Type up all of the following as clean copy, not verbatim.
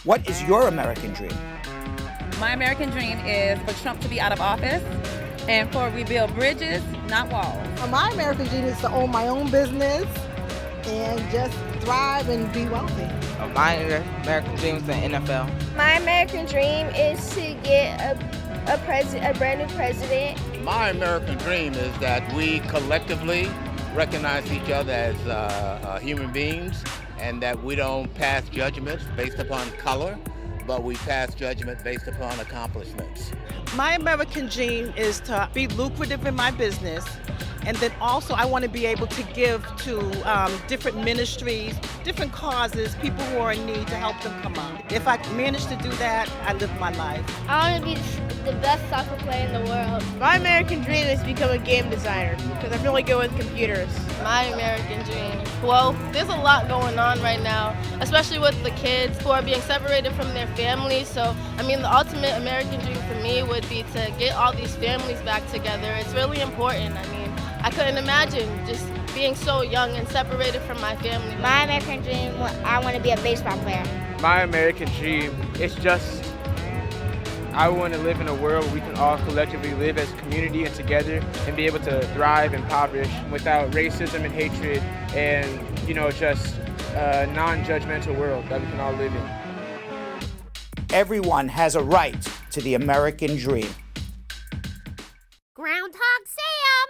What is your American dream? My American dream is for Trump to be out of office and for we build bridges, not walls. My American dream is to own my own business and just thrive and be wealthy. My American dream is the NFL. My American dream is to get a brand new president. My American dream is that we collectively recognize each other as human beings and that we don't pass judgments based upon color, but we pass judgment based upon accomplishments. My American dream is to be lucrative in my business, and then also I want to be able to give to different ministries, different causes, people who are in need to help them come up. If I manage to do that, I live my life. I want to be the best soccer player in the world. My American dream is to become a game designer because I'm really good with computers. My American dream. Well, there's a lot going on right now, especially with the kids who are being separated from their families. So, I mean, the ultimate American dream for me would be to get all these families back together. It's really important. I mean, I couldn't imagine just being so young and separated from my family. My American dream, I want to be a baseball player. My American dream is just, I want to live in a world where we can all collectively live as a community and together and be able to thrive and impoverish without racism and hatred and, just a non-judgmental world that we can all live in. Everyone has a right to the American dream. Groundhog Sam!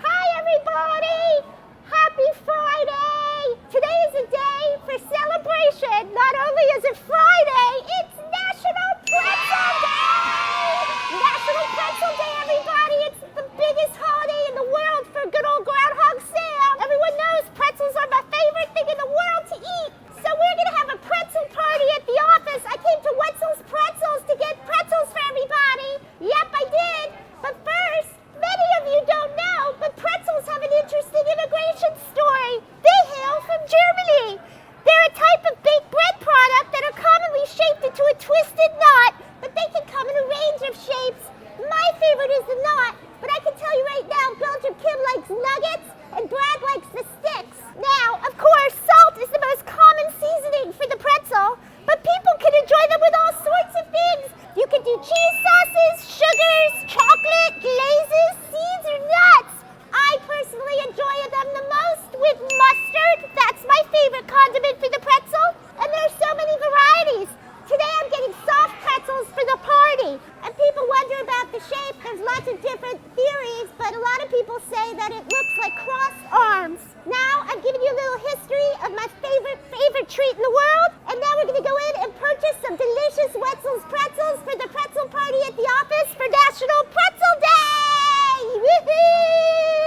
Hi, everybody! Happy Friday! Today is a day for celebration. Not only is it Friday, it's National Pretzel Day! National Pretzel Day, everybody! It's the biggest holiday in the world for good old Groundhog Sam. Everyone knows pretzels are my favorite thing in the world to eat. So we're gonna have a pretzel party at the office. I came to Wetzel's Pretzels to get pretzels for everybody. Yep, I did. But first, many of you don't know, but pretzels have an interesting immigration story. They hail from Germany. They're a type of baked bread product that are commonly shaped into a twisted knot, but they can come in a range of shapes. My favorite is the knot, but I can tell you right now, Belgium Kim likes nuggets and Brad likes the sticks. Now, of course, salt is the most common seasoning for the pretzel, but people can enjoy them with all sorts of things. You can do cheese sauces, sugars, chocolate, glazes, seeds, or nuts. I personally enjoy them the most with mustard. That's my favorite condiment for the pretzel, and there are so many varieties. Today I'm getting soft pretzels for the party, and people wonder about the shape. There's lots of different theories, but a lot of people say that it looks like crossed arms. Now I'm giving you a little history of my favorite treat in the world, and now we're gonna go in and purchase some delicious Wetzel's pretzels for the pretzel party at the office for National Pretzel Day! Woohoo!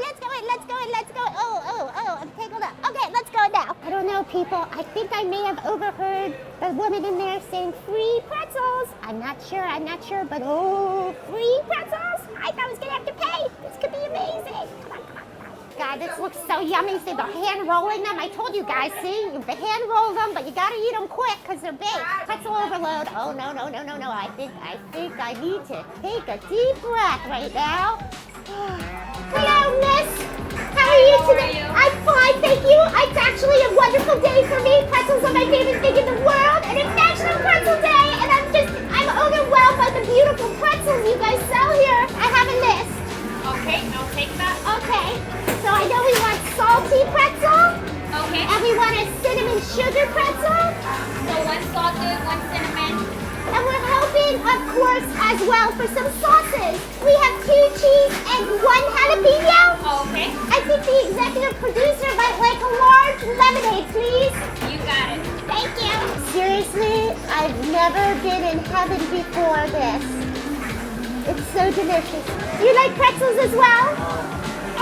Let's go in, let's go in, let's go. Oh, I'm tangled up. Okay, let's go now. I don't know, people. I think I may have overheard the woman in there saying free pretzels. I'm not sure, but free pretzels? I thought I was gonna have to pay. This could be amazing. Come on. God, this looks so yummy. See, they're hand rolling them. I told you guys, see? You hand roll them, but you gotta eat them quick because they're big. Pretzel overload. Oh, no. I think I need to take a deep breath right now. Hello, miss. How are you today? I'm fine, thank you. It's actually a wonderful day for me. Pretzels are my favorite thing in the world, and it's National Pretzel Day, and I'm overwhelmed by the beautiful pretzels you guys sell here. I have a list. Okay, I'll take that. Okay, so I know we want salty pretzel. Okay. And we want a cinnamon sugar pretzel. So one salted, one cinnamon. And we're hoping, of course, as well for some sauces. We have 2 cheese and 1 jalapeno. Okay. I think the executive producer might like a large lemonade, please. You got it. Thank you. Seriously, I've never been in heaven before this. It's so delicious. You like pretzels as well?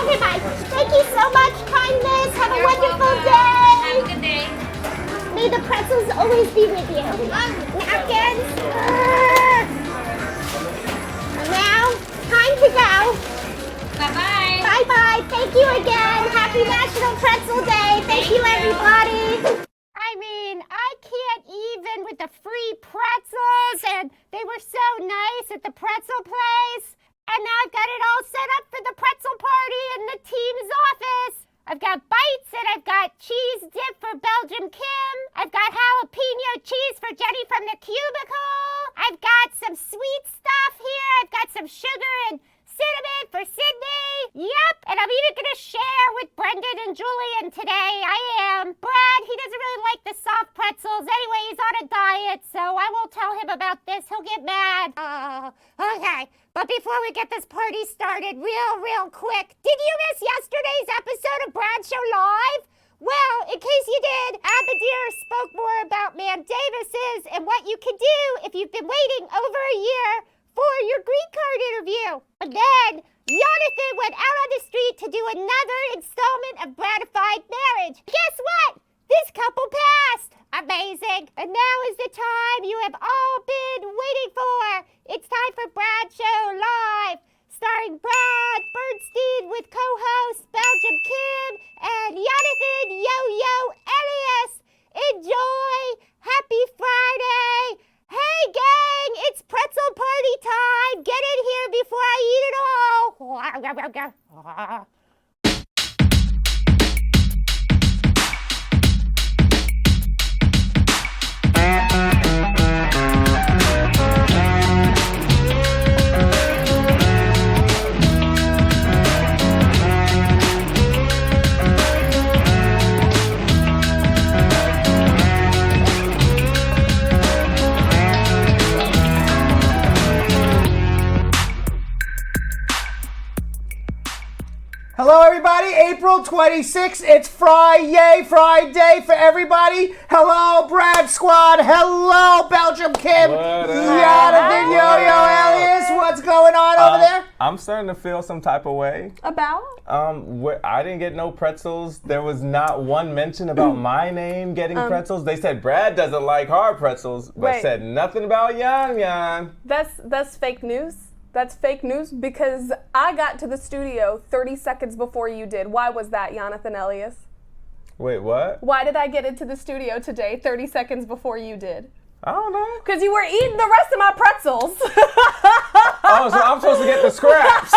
Okay, bye. Thank you so much, kindness. Have a wonderful day. Have a good day. May the pretzels always be with you. Napkins. And now, time to go. Bye-bye. Bye-bye. Thank you again. Happy National Pretzel Day. Thank you, everybody. I mean, I can't even with the free pretzels, and they were so nice at the pretzel place. And now I've got it all set up for the pretzel party in the team's office. I've got bites, and I've got cheese dip for Belgium Kim. I've got jalapeno cheese for Jenny from the cubicle. I've got some sweet stuff here. I've got some sugar and cinnamon for Sydney. Yep, and I'm even gonna share with Brendan and Julian today. I am. Brad, he doesn't really like the soft pretzels. Anyway, he's on a diet, so I won't tell him about this. He'll get mad. Okay, but before we get this party started, real quick, did you miss yesterday's episode of Brad Show Live? Well, in case you did, Abadir spoke more about mandamuses and what you can do if you've been waiting over a year for your green card interview. And then Jonathan went out on the street to do another installment of Gratified Marriage. Guess what? This couple passed. Amazing. And now is the time you have all been waiting for. It's time for Brad Show Live, starring Brad Bernstein with co-host Belgium Kim and Jonathan Yo-Yo Elias. Enjoy. Happy Friday. Hey, gang, it's Pretzel Party time. Get in here before I eat it all. Hello, everybody. April 26th. It's Friday for everybody. Hello, Brad Squad. Hello, Belgium Kim. Jonathan Yo-Yo Elias. What's going on over there? I'm starting to feel some type of way. About? I didn't get no pretzels. There was not one mention about my name getting pretzels. They said Brad doesn't like hard pretzels, but said nothing about Yan. That's fake news. That's fake news because I got to the studio 30 seconds before you did. Why was that, Jonathan Elias? Wait, what? Why did I get into the studio today 30 seconds before you did? I don't know. Because you were eating the rest of my pretzels. Oh, so I'm supposed to get the scraps.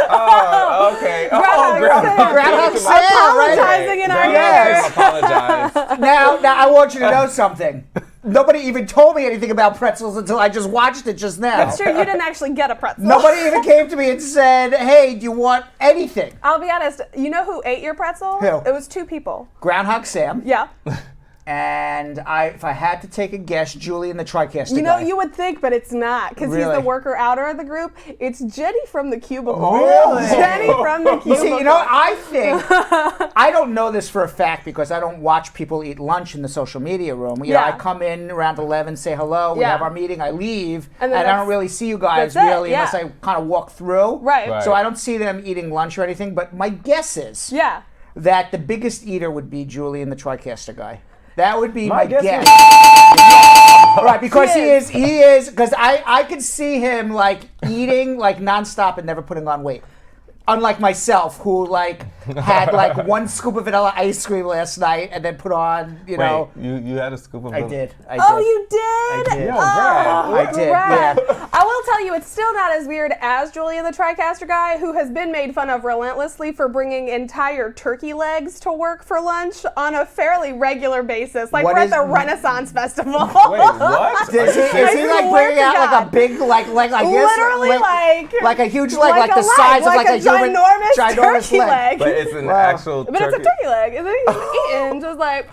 Oh, okay. Groundhog Sam, right? Apologizing in our Yes. ear. Apologize. Now, I want you to know something. Nobody even told me anything about pretzels until I just watched it just now. That's true. You didn't actually get a pretzel. Nobody even came to me and said, hey, do you want anything? I'll be honest. You know who ate your pretzel? Who? It was two people. Groundhog Sam. Yeah. And if I had to take a guess, Julian the TriCaster You know, guy. you would think, but it's not, because he's Really? the worker outer of the group. It's Jenny from the cubicle. Really? Jenny from the cubicle. You see, you know, I think, I don't know this for a fact because I don't watch people eat lunch in the social media room. You know, I come in around 11, say hello, we have our meeting, I leave, and I don't really see you guys really unless I kind of walk through. Right. So I don't see them eating lunch or anything, but my guess is that the biggest eater would be Julian the TriCaster guy. That would be my guess. Right, because he is, because I could see him like eating like nonstop and never putting on weight. Unlike myself, who like had like one scoop of vanilla ice cream last night and then put on, you know. You had a scoop of I did. Oh, you did? I did. Yo, Brad. I did, Brad. yeah. I will tell you, it's still not as weird as Julian the TriCaster guy, who has been made fun of relentlessly for bringing entire turkey legs to work for lunch on a fairly regular basis. Like we're at the Renaissance Festival. Wait, what? Is he like bringing out like a big, like I guess, literally like a huge leg, like the size of like a human, ginormous turkey leg. But it's an actual turkey. But it's a turkey leg. And then he's eating, just like,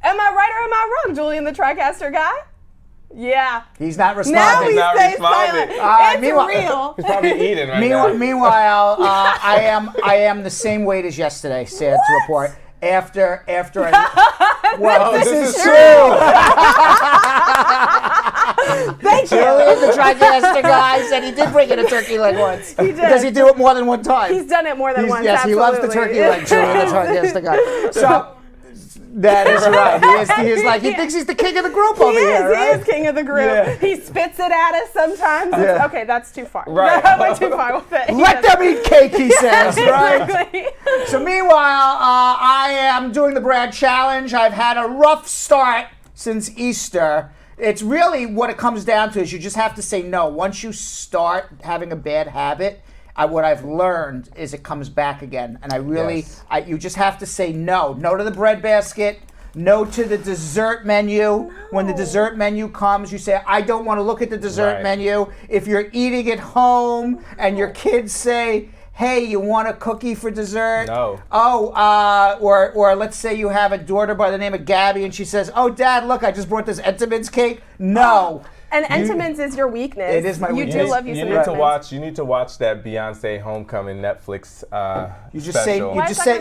am I right or am I wrong, Julian the TriCaster guy? Yeah. He's not responding. Now we not stay responding. silent. It's real. He's probably eating right now. Meanwhile, I am the same weight as yesterday. Sad to report. After I. Well, this is true. Thank you. Julian the TriCaster guy said he did bring in a turkey leg once. He did. Does he do it more than one time? He's done it more than once. Yes, absolutely. he loves the turkey leg. Julian the TriCaster guy. So. That is right. He is like, he thinks he's the king of the group over here, right? He is king of the group. Yeah. He spits it at us sometimes. Yeah. Okay, that's too far. Right. I went too far with it. Let them eat cake, he says, right? Exactly. So meanwhile, I am doing the Brad Challenge. I've had a rough start since Easter. It's really what it comes down to is you just have to say no. Once you start having a bad habit, what I've learned is it comes back again. And I really, you just have to say no. No to the bread basket. No to the dessert menu. No. When the dessert menu comes, you say, I don't want to look at the dessert menu. If you're eating at home and your kids say, hey, you want a cookie for dessert? No. Oh, or let's say you have a daughter by the name of Gabby and she says, oh, Dad, look, I just brought this Entenmann's cake. No. And Entenmann's is your weakness. It is my weakness. You do love you some Entenmann's. You need to watch that Beyonce Homecoming Netflix you just special.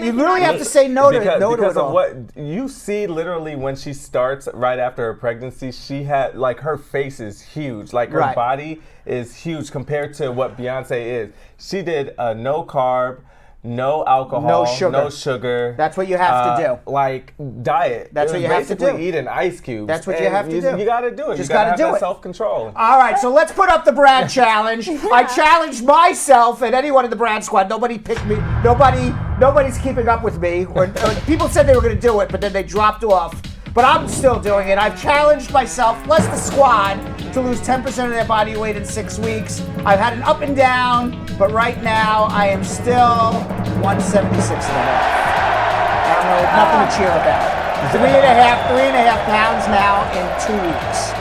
You literally have to say no to it all. Because of what you see literally when she starts right after her pregnancy, she had, like, her face is huge. Like, her body is huge compared to what Beyonce is. She did a no carb, no alcohol, no sugar. That's what you have to do. Like, diet. That's what you have to do. Basically eating ice cubes. That's what you have to do. You got to do it. Just got to do have it. Self-control. All right, so let's put up the Brad challenge. I challenged myself and anyone in the Brad squad. Nobody picked me. Nobody's keeping up with me. Or people said they were going to do it, but then they dropped off. But I'm still doing it. I've challenged myself, plus the squad, to lose 10% of their body weight in 6 weeks. I've had an up and down, but right now I am still 176 and a half. I don't know, nothing to cheer about. 3.5 pounds now in 2 weeks.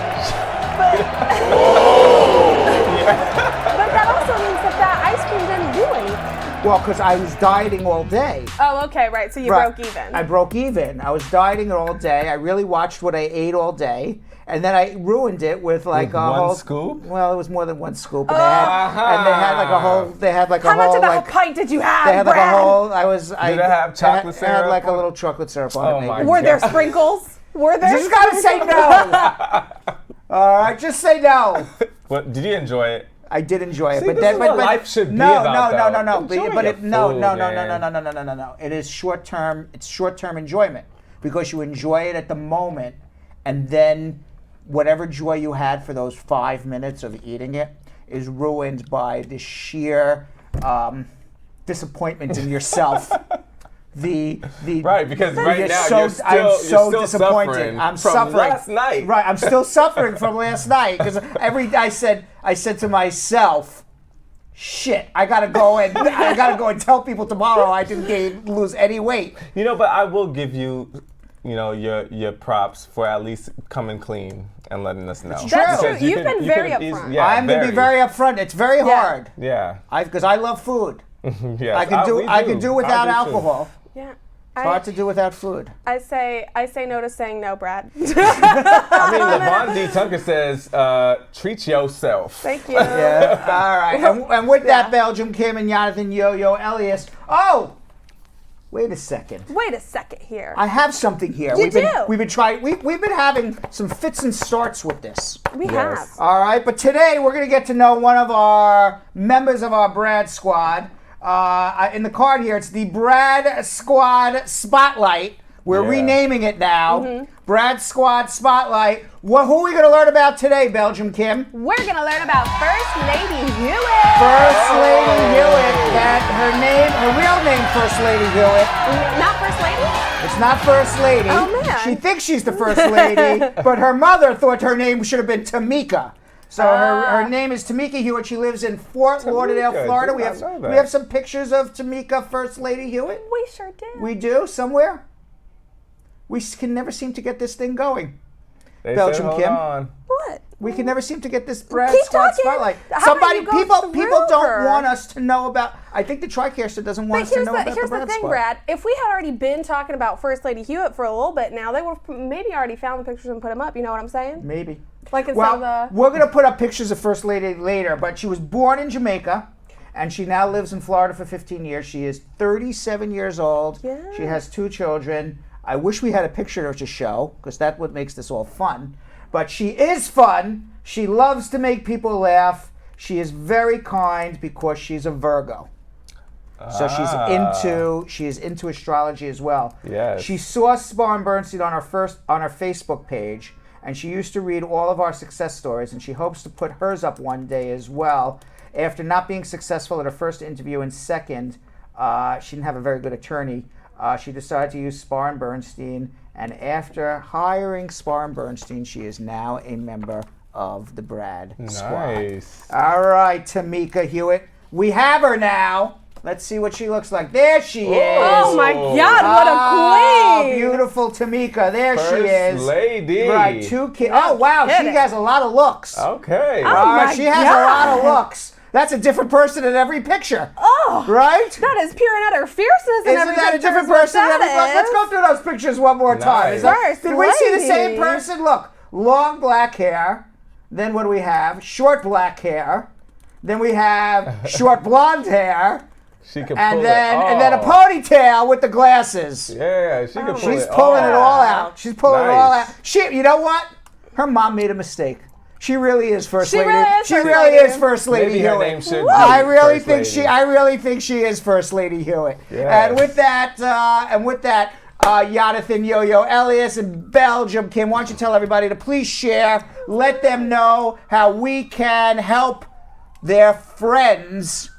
But that also means that ice cream didn't do anything. Well, because I was dieting all day. Oh, okay, right. So you broke even. I broke even. I was dieting all day. I really watched what I ate all day. And then I ruined it with like a whole scoop. Well, it was more than one scoop. And, they had like a whole. They had like a How whole. much of the like, whole pint did you have? They had like Brad? a whole. Did it have chocolate syrup? I had like a little chocolate syrup on it. Maybe. Were there sprinkles? Were there? You just gotta say no. All right, just say no. What? Did you enjoy it? I did enjoy it, See, but this then, is what life should be about. No. No. No. It is short term. It's short term enjoyment because you enjoy it at the moment, and then whatever joy you had for those 5 minutes of eating it is ruined by the sheer disappointment in yourself. Right, because right now I'm so you're disappointed. suffering I'm from suffering last night. Right, I'm still suffering from last night because I said to myself, "Shit, I gotta go and tell people tomorrow I didn't lose any weight." You know, but I will give you, your props for at least coming clean and letting us know. That's true. You've been very upfront. I'm gonna be very upfront. It's very hard. Yeah. Because I love food. Yes, I can do without alcohol. Yeah. It's hard to do without food. I say no to saying no, Brad. I mean, Levon D. Tucker says, treat yourself. Thank you. Yeah. All right. And with that, Belgium Kim and Jonathan Yo-Yo Elias. Oh, wait a second. Wait a second here. I have something here. We've been having some fits and starts with this. We have. All right, but today we're going to get to know one of our members of our Brad Squad. In the card here, it's the Brad Squad Spotlight. We're renaming it now. Mm-hmm. Brad Squad Spotlight. Who are we going to learn about today, Belgium Kim? We're going to learn about First Lady Hewitt. First Lady Hewitt. Her real name, First Lady Hewitt. Not First Lady? It's not First Lady. Oh, man. She thinks she's the First Lady, but her mother thought her name should have been Tamika. So her name is Tamika Hewitt. She lives in Fort Lauderdale, Florida. We have some pictures of Tamika, First Lady Hewitt. We sure do. We do? Somewhere? We can never seem to get this thing going. Belgium Kim. On. What? We can never seem to get this Brad Keep Squad talking. Spotlight. People don't want us to know about. I think the TriCaster doesn't want us to know about the Brad Squad. Here's the thing, Brad. If we had already been talking about First Lady Hewitt for a little bit now, they would maybe already found the pictures and put them up. You know what I'm saying? Maybe. Like instead of we're going to put up pictures of First Lady later, but she was born in Jamaica, and she now lives in Florida for 15 years. She is 37 years old. Yeah. She has 2 children. I wish we had a picture to show, because that's what makes this all fun. But she is fun. She loves to make people laugh. She is very kind because she's a Virgo. So she is into astrology as well. Yes. She saw Spar and Bernstein on her Facebook page, and she used to read all of our success stories, and she hopes to put hers up one day as well. After not being successful at her first interview and second, she didn't have a very good attorney. She decided to use Spar and Bernstein, and after hiring Spar and Bernstein, she is now a member of the Brad Squad. Nice. All right, Tamika Hewitt. We have her now. Let's see what she looks like. There she is. Oh my God, what a queen. Beautiful Tamika. There First she is. lady. Right, 2 kids. Oh, wow, she has a lot of looks. Okay. She has a lot of looks. That's a different person in every picture. Oh. Right? That is pure and utter fierceness in every picture. Isn't that a different person in every picture? Let's go through those pictures one more time. Did we see the same person? Look, long black hair. Then what do we have? Short black hair. Then we have short blonde hair. She can and pull then it all. and then a ponytail with the glasses. Yeah, she can pull it She's pulling it all out. She's pulling it all out. Nice. You know what? Her mom made a mistake. She really is first lady. She really is first lady Maybe Hewitt. her name should be I really First think she is first lady Hewitt. Yes. And with that, Jonathan Yo-Yo Elias and Belgium Kim, why don't you tell everybody to please share, let them know how we can help their friends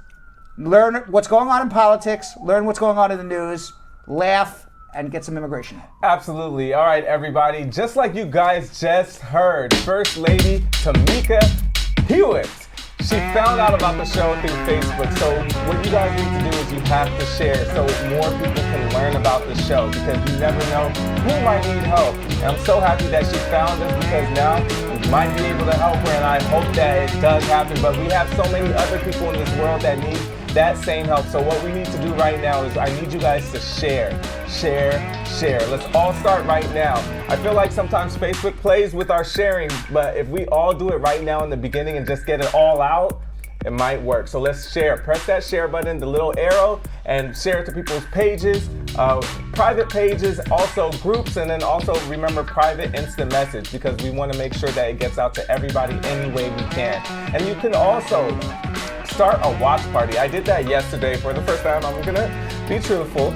learn what's going on in politics, learn what's going on in the news, laugh, and get some immigration. Absolutely. All right, everybody. Just like you guys just heard, First Lady Tamika Hewitt. She found out about the show through Facebook. So what you guys need to do is you have to share so more people can learn about the show, because you never know who might need help. And I'm so happy that she found us, because now we might be able to help her, and I hope that it does happen. But we have so many other people in this world that need that same help. So what we need to do right now is I need you guys to share. Let's all start right now. I feel like sometimes Facebook plays with our sharing, but if we all do it right now in the beginning and just get it all out, it might work. So let's share. Press that share button, the little arrow, and share it to people's pages, private pages, also groups, and then also remember private instant message, because we want to make sure that it gets out to everybody any way we can. And you can also start a watch party. I did that yesterday for the first time. I'm gonna be truthful.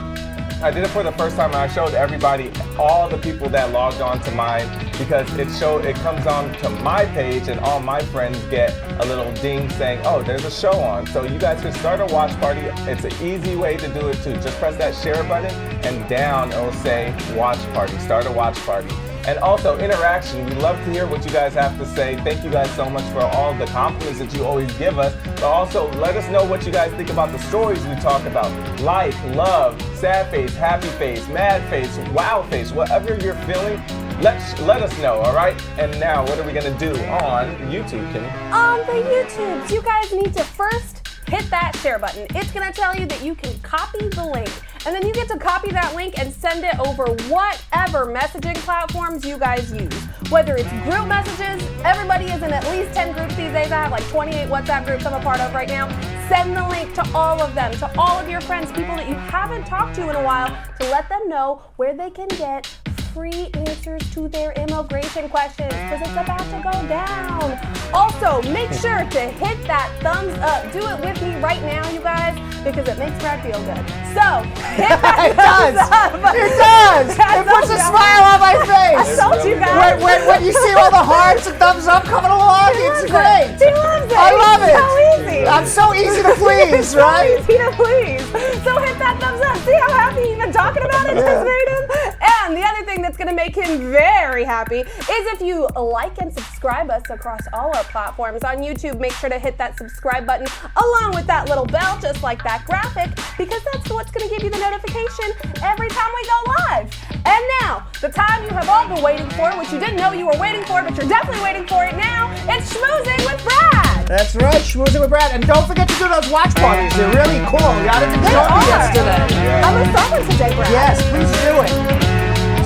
I did it for the first time, and I showed everybody, all the people that logged on to mine, because it comes on to my page, and all my friends get a little ding saying, oh, there's a show on. So you guys can start a watch party. It's an easy way to do it too. Just press that share button, and down it'll say watch party. Start a watch party. And also interaction. We love to hear what you guys have to say. Thank you guys so much for all the compliments that you always give us. But also let us know what you guys think about the stories we talk about. Like, love, sad face, happy face, mad face, wow face, whatever you're feeling, let us know, all right? And now, what are we gonna do on YouTube, Kim? On the YouTubes, you guys need to first hit that share button. It's gonna tell you that you can copy the link, and then you get to copy that link and send it over whatever messaging platforms you guys use. Whether it's group messages, everybody is in at least 10 groups these days. I have like 28 WhatsApp groups I'm a part of right now. Send the link to all of them, to all of your friends, people that you haven't talked to in a while, to let them know where they can get free answers to their immigration questions, because it's about to go down. Also, make sure to hit that thumbs up. Do it with me right now, you guys, because it makes Brad feel good. So, hit that thumbs up. It does. It puts a smile on my face. I told you guys. When you see all the hearts and thumbs up coming along, it's great. He loves it. I love it. So easy. I'm so easy to please, right? So easy to please. So hit that thumbs up. See how happy even talking about it just made him? And the other thing that's going to make him very happy is if you like and subscribe us across all our platforms. On YouTube, make sure to hit that subscribe button along with that little bell, just like that graphic, because that's what's going to give you the notification every time we go live. And now, the time you have all been waiting for, which you didn't know you were waiting for, but you're definitely waiting for it now, it's Schmoozing with Brad. That's right, Schmoozing with Brad. And don't forget to do those watch parties. They're really cool. You got it to show me yesterday. I'm going to start one today, Brad. Yes, please do it.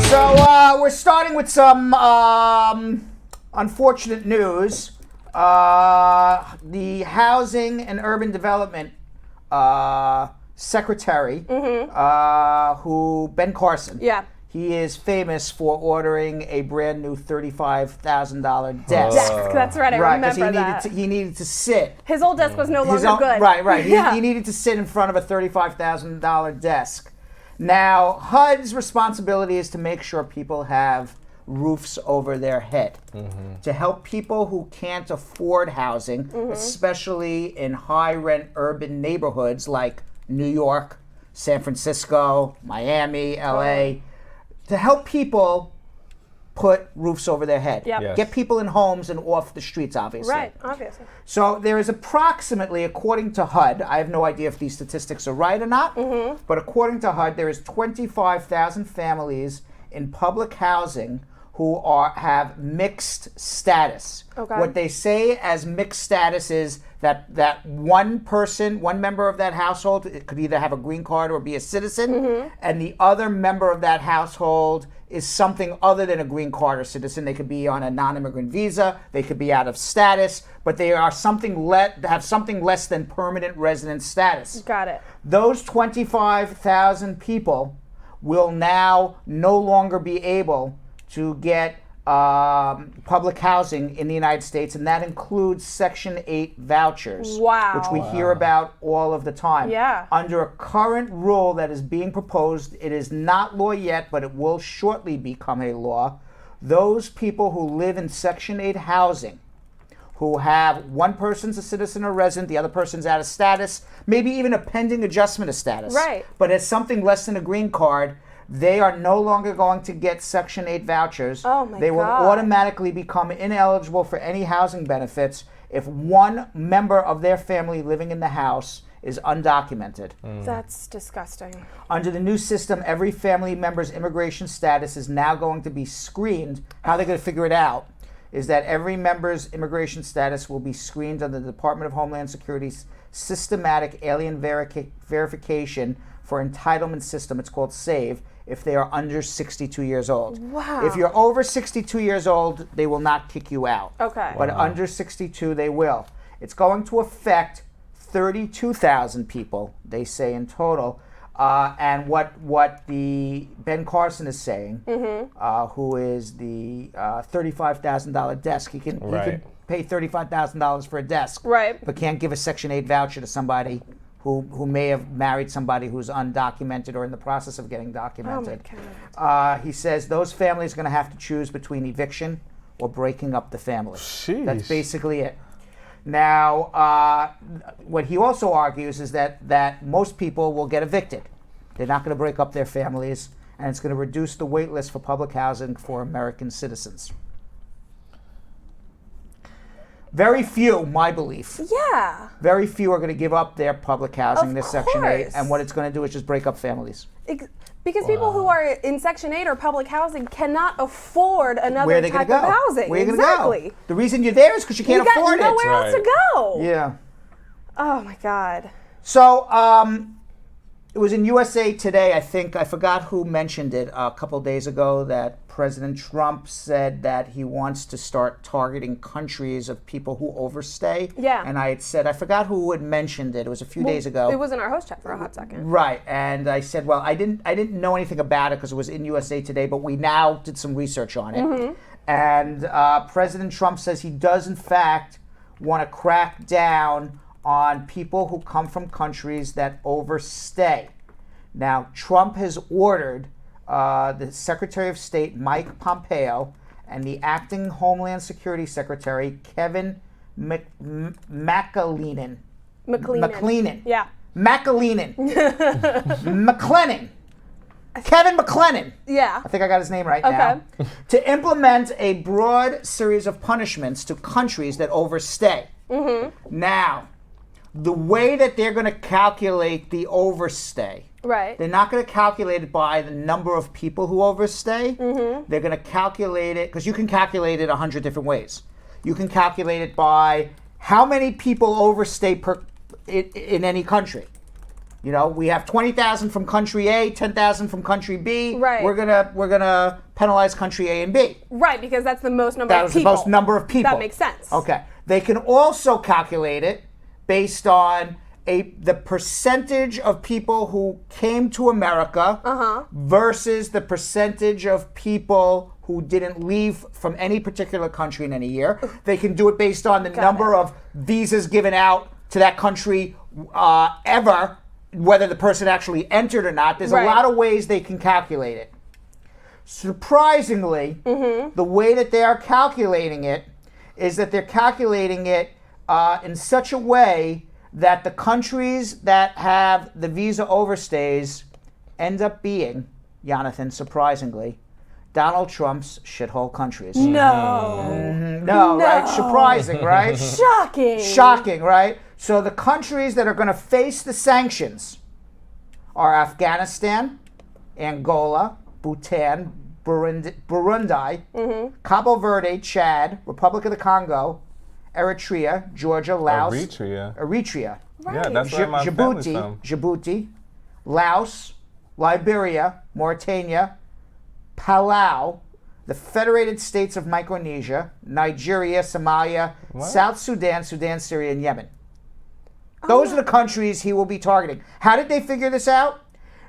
So we're starting with some unfortunate news. The Housing and Urban Development Secretary, who Ben Carson. Yeah. He is famous for ordering a brand new $35,000 desk. That's right, I remember that. He needed to sit. His old desk was no longer good. Right. Yeah. He needed to sit in front of a $35,000 desk. Now, HUD's responsibility is to make sure people have roofs over their head, to help people who can't afford housing, especially in high-rent urban neighborhoods like New York, San Francisco, Miami, LA, to help people put roofs over their head. Yep. Yes. Get people in homes and off the streets, obviously. Right, obviously. So there is approximately, according to HUD, I have no idea if these statistics are right or not, but according to HUD, there is 25,000 families in public housing who have mixed status. Okay. What they say as mixed status is that one member of that household, it could either have a green card or be a citizen, and the other member of that household is something other than a green card or citizen. They could be on a non-immigrant visa, they could be out of status, but they are have something less than permanent resident status. Got it. Those 25,000 people will now no longer be able to get public housing in the United States, and that includes Section 8 vouchers, which we hear about all of the time. Yeah. Under a current rule that is being proposed, it is not law yet, but it will shortly become a law. Those people who live in Section 8 housing, who have one person's a citizen or resident, the other person's out of status, maybe even a pending adjustment of status, right, but has something less than a green card, they are no longer going to get Section 8 vouchers. Oh my They will God. automatically become ineligible for any housing benefits if one member of their family living in the house is undocumented. That's disgusting. Under the new system, every family member's immigration status is now going to be screened. How they're going to figure it out is that every member's immigration status will be screened under the Department of Homeland Security's systematic alien verification for entitlement system. It's called SAVE, if they are under 62 years old. Wow. If you're over 62 years old, they will not kick you out. Okay. But under 62, they will. It's going to affect 32,000 people, they say, in total. And what the Ben Carson is saying, who is the $35,000 desk, he can pay $35,000 for a desk, but can't give a Section 8 voucher to somebody who may have married somebody who's undocumented or in the process of getting documented. Oh my God. He says those families are going to have to choose between eviction or breaking up the family. Sheesh. That's basically it. Now, what he also argues is that most people will get evicted. They're not going to break up their families, and it's going to reduce the wait list for public housing for American citizens. Very few, my belief. Yeah. Very few are going to give up their public housing, Of this Section 8, course. and what it's going to do is just break up families. Because people who are in Section 8 or public housing cannot afford Where are another they type going to of go? housing. Where are you Exactly. going to go? The reason you're there is because you can't afford You got nowhere it. else to go. Yeah. Oh my God. So, it was in USA Today, I think, I forgot who mentioned it a couple days ago, that President Trump said that he wants to start targeting countries of people who overstay. Yeah. And I had said, I forgot who had mentioned it. It was a few days ago. It was in our host chat for a hot second. Right. And I said, well, I didn't know anything about it because it was in USA Today, but we now did some research on it. And President Trump says he does, in fact, want to crack down on people who come from countries that overstay. Now, Trump has ordered the Secretary of State, Mike Pompeo, and the acting Homeland Security Secretary, Kevin McAleenan. Yeah. McAleenan. McLennan. Kevin McLennan. Yeah. I think I got his name right now. To implement a broad series of punishments to countries that overstay. Now, the way that they're going to calculate the overstay, they're not going to calculate it by the number of people who overstay. They're going to calculate it, because you can calculate it 100 different ways. You can calculate it by how many people overstay in any country. You know, we have 20,000 from country A, 10,000 from country B. Right. We're gonna penalize country A and B. Right, because that's the most number of That was people. the most number of people. That makes sense. Okay. They can also calculate it based on the percentage of people who came to America versus the percentage of people who didn't leave from any particular country in any year. They can do it based on the number of visas given out to that country ever, whether the person actually entered or not. There's a lot of ways they can calculate it. Surprisingly, the way that they are calculating it is that they're calculating it in such a way that the countries that have the visa overstays end up being, Jonathan, surprisingly, Donald Trump's shithole countries. No. No, right? Surprising, right? Shocking. Shocking, right? So the countries that are going to face the sanctions are Afghanistan, Angola, Bhutan, Burundi, Cabo Verde, Chad, Republic of the Congo, Eritrea, Georgia, Laos. Eritrea. Right. Yeah, that's where my family's from. Djibouti, Laos, Liberia, Mauritania, Palau, the Federated States of Micronesia, Nigeria, Somalia, South Sudan, Syria, and Yemen. Those are the countries he will be targeting. How did they figure this out?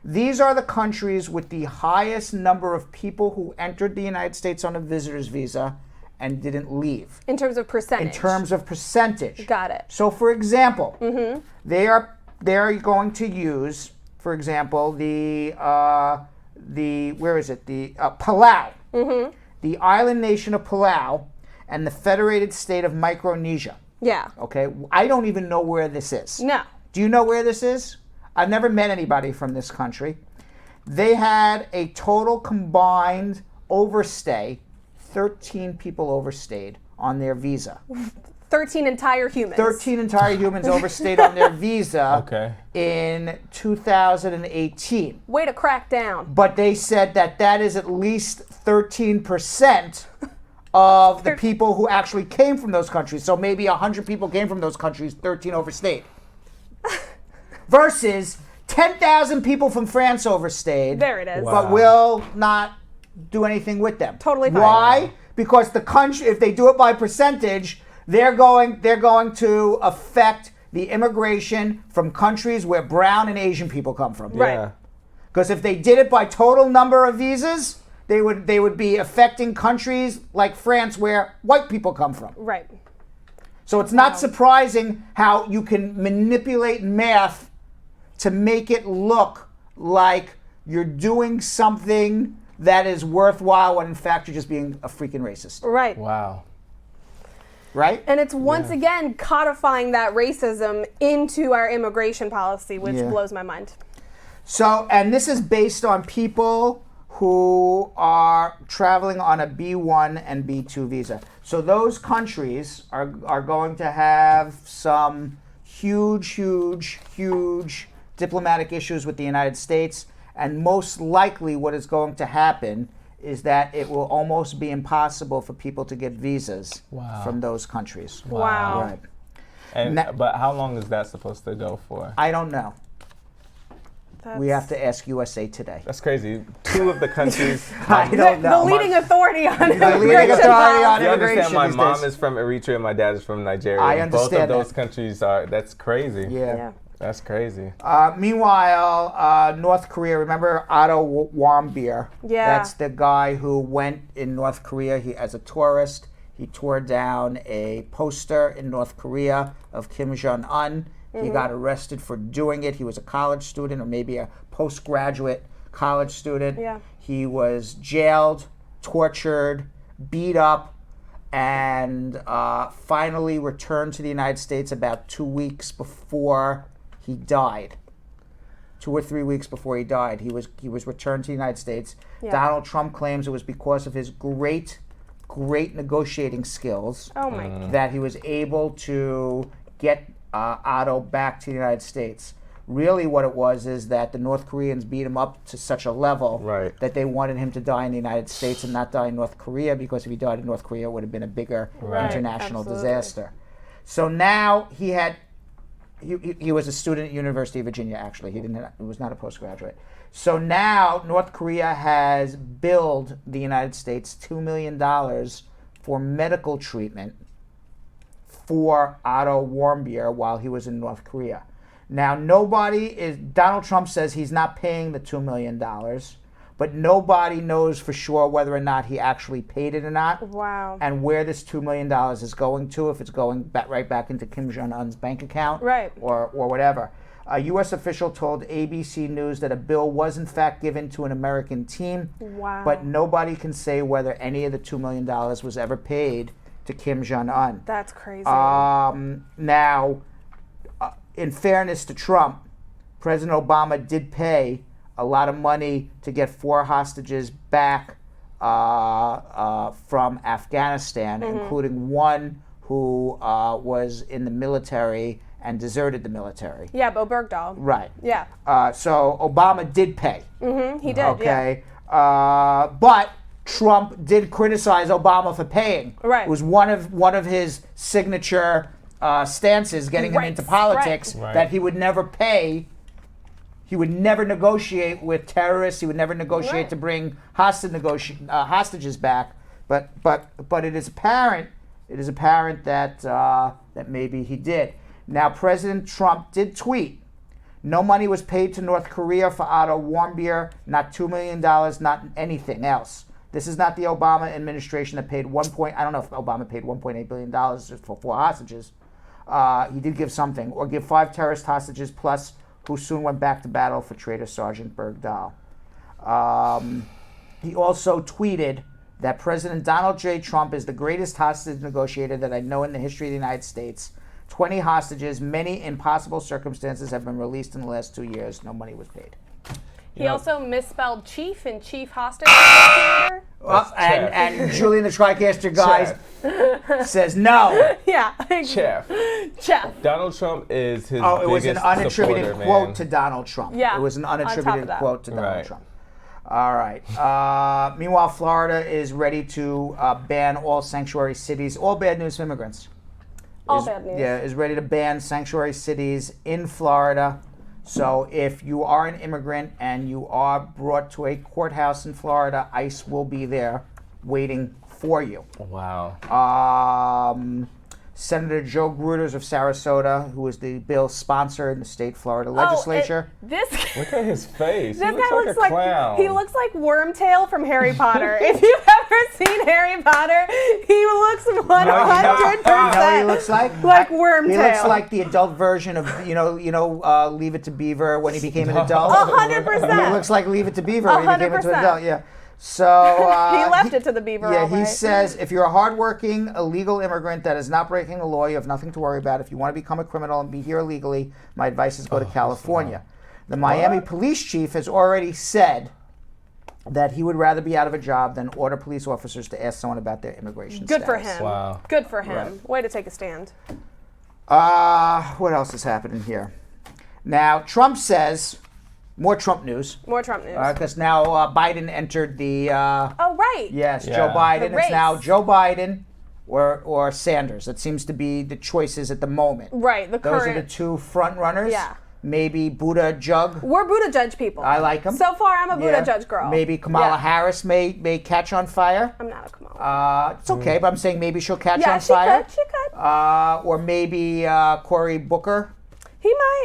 These are the countries with the highest number of people who entered the United States on a visitor's visa and didn't leave. In terms of percentage. Got it. So, for example, they are going to use, for example, the Palau, the island nation of Palau, and the Federated State of Micronesia. Yeah. Okay. I don't even know where this is. No. Do you know where this is? I've never met anybody from this country. They had a total combined overstay. 13 people overstayed on their visa. 13 entire humans. 13 entire humans overstayed on their visa in 2018. Way to crack down. But they said that is at least 13% of the people who actually came from those countries. So maybe 100 people came from those countries, 13 overstayed. Versus 10,000 people from France overstayed. There it is. But will not do anything with them. Totally fine. Why? Because the country, if they do it by percentage, they're going to affect the immigration from countries where brown and Asian people come from. Right. Because if they did it by total number of visas, they would be affecting countries like France where white people come from. Right. So it's not surprising how you can manipulate math to make it look like you're doing something that is worthwhile when in fact you're just being a freaking racist. Right. Wow. Right? And it's once again codifying that racism into our immigration policy, which blows my mind. So, and this is based on people who are traveling on a B1 and B2 visa. So those countries are going to have some huge diplomatic issues with the United States. And most likely what is going to happen is that it will almost be impossible for people to get visas from those countries. Wow. Right. And but how long is that supposed to go for? I don't know. We have to ask USA Today. That's crazy. Two of the countries. I don't know. The leading authority on immigration. You understand my mom is from Eritrea, my dad is from Nigeria. I understand both of those countries are, that's crazy. Yeah. That's crazy. Meanwhile, North Korea, remember Otto Warmbier? Yeah. That's the guy who went in North Korea as a tourist. He tore down a poster in North Korea of Kim Jong-un. He got arrested for doing it. He was a college student or maybe a postgraduate college student. Yeah. He was jailed, tortured, beat up, and finally returned to the United States about 2 weeks before he died. 2 or 3 weeks before he died, he was returned to the United States. Yeah. Donald Trump claims it was because of his great negotiating skills that he was able to get Otto back to the United States. Really what it was is that the North Koreans beat him up to such a level that they wanted him to die in the United States and not die in North Korea, because if he died in North Korea it would have been a bigger international disaster. So now he was a student at University of Virginia, actually. He was not a postgraduate. So now North Korea has billed the United States $2 million for medical treatment for Otto Warmbier while he was in North Korea. Now, Donald Trump says he's not paying the $2 million, but nobody knows for sure whether or not he actually paid it or not. Wow. And where this $2 million is going to, if it's going right back into Kim Jong-un's bank account or whatever. A U.S. official told ABC News that a bill was in fact given to an American team, but nobody can say whether any of the $2 million was ever paid to Kim Jong-un. That's crazy. Now, in fairness to Trump, President Obama did pay a lot of money to get 4 hostages back from Afghanistan, including one who was in the military and deserted the military. Yeah, Bo Bergdahl. Right. Yeah. So Obama did pay. He did. Okay. Yeah. But Trump did criticize Obama for paying. Right. It was one of his signature stances getting him into politics that he would never pay. He would never negotiate with terrorists. He would never negotiate to bring hostages back. But it is apparent that that maybe he did. Now, President Trump did tweet, no money was paid to North Korea for Otto Warmbier, not $2 million, not anything else. This is not the Obama administration that paid I don't know if Obama paid $1.8 billion for 4 hostages. He did give something, or give 5 terrorist hostages plus who soon went back to battle for traitor Sergeant Bergdahl. He also tweeted that President Donald J. Trump is the greatest hostage negotiator that I know in the history of the United States. 20 hostages, many impossible circumstances, have been released in the last 2 years. No money was paid. He also misspelled chief in chief hostage negotiator. And Julian the TriCaster guy says no. Yeah. Chef. Donald Trump is his it was an unattributed supporter, quote man. to Donald Trump. Yeah. It was an unattributed quote to Donald Trump. All right. Meanwhile, Florida is ready to ban all sanctuary cities. All bad news for immigrants. Bad news. Yeah, is ready to ban sanctuary cities in Florida. So if you are an immigrant and you are brought to a courthouse in Florida, ICE will be there waiting for you. Wow. Senator Joe Gruters of Sarasota, who is the bill sponsor in the state Florida legislature. Look at his face. This he looks guy like looks a clown. he looks like Wormtail from Harry Potter. If you've ever seen Harry Potter, he looks 100%. You know what he looks like? Like Wormtail. He looks like the adult version of Leave It to Beaver when he became an adult. 100%. He looks like Leave It to Beaver when he became an 100%. adult. Yeah. So he left it to the beaver. Yeah, all he right. says if you're a hardworking illegal immigrant that is not breaking the law, you have nothing to worry about. If you want to become a criminal and be here illegally, my advice is go to California. The Miami police chief has already said that he would rather be out of a job than order police officers to ask someone about their immigration Good status. for him. Wow. Good for him. Right. Way to take a stand. What else is happening here? Now, Trump says, more Trump news. More Trump news. Because now Biden entered the... oh, right. Yes, Joe Biden. The It's now race. Joe Biden or Sanders. It seems to be the choices at the moment. Right, the Those current. are the two front runners. Yeah. Maybe Buddha Jug. We're Buddha Judge people. I like him. So far, I'm a Buddha Judge girl. Maybe Kamala Harris may catch on fire. I'm not a Kamala. It's okay, but I'm saying maybe she'll catch on fire. She could. Or maybe Cory Booker.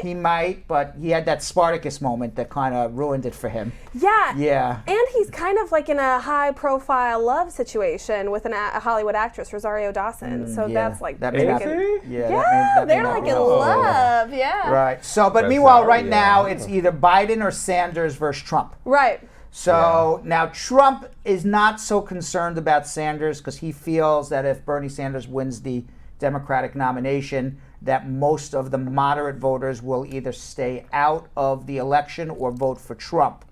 He might, but he had that Spartacus moment that kind of ruined it for him. Yeah. Yeah. And he's kind of like in a high-profile love situation with a Hollywood actress, Rosario Dawson. So that's like... That may not, yeah, they're like in love. Yeah. Right. So, but meanwhile, right now, it's either Biden or Sanders versus Trump. Right. So now Trump is not so concerned about Sanders because he feels that if Bernie Sanders wins the Democratic nomination, that most of the moderate voters will either stay out of the election or vote for Trump.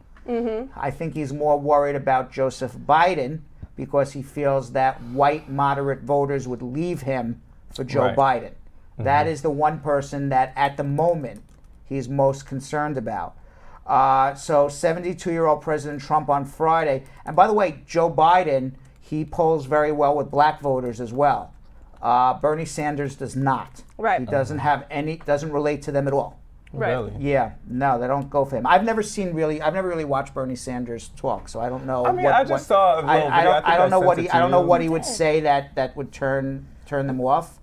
I think he's more worried about Joseph Biden because he feels that white moderate voters would leave him for Joe Biden. That is the one person that at the moment he's most concerned about. So 72-year-old President Trump on Friday, and by the way, Joe Biden, he polls very well with black voters as well. Bernie Sanders does not. Right. He doesn't have doesn't relate to them at all. Right. Really? Yeah, no, they don't go for him. I've never really watched Bernie Sanders talk, so I don't know. I mean, I just saw a little video. I don't know what sent it I don't to know you. what he would say that would turn them off.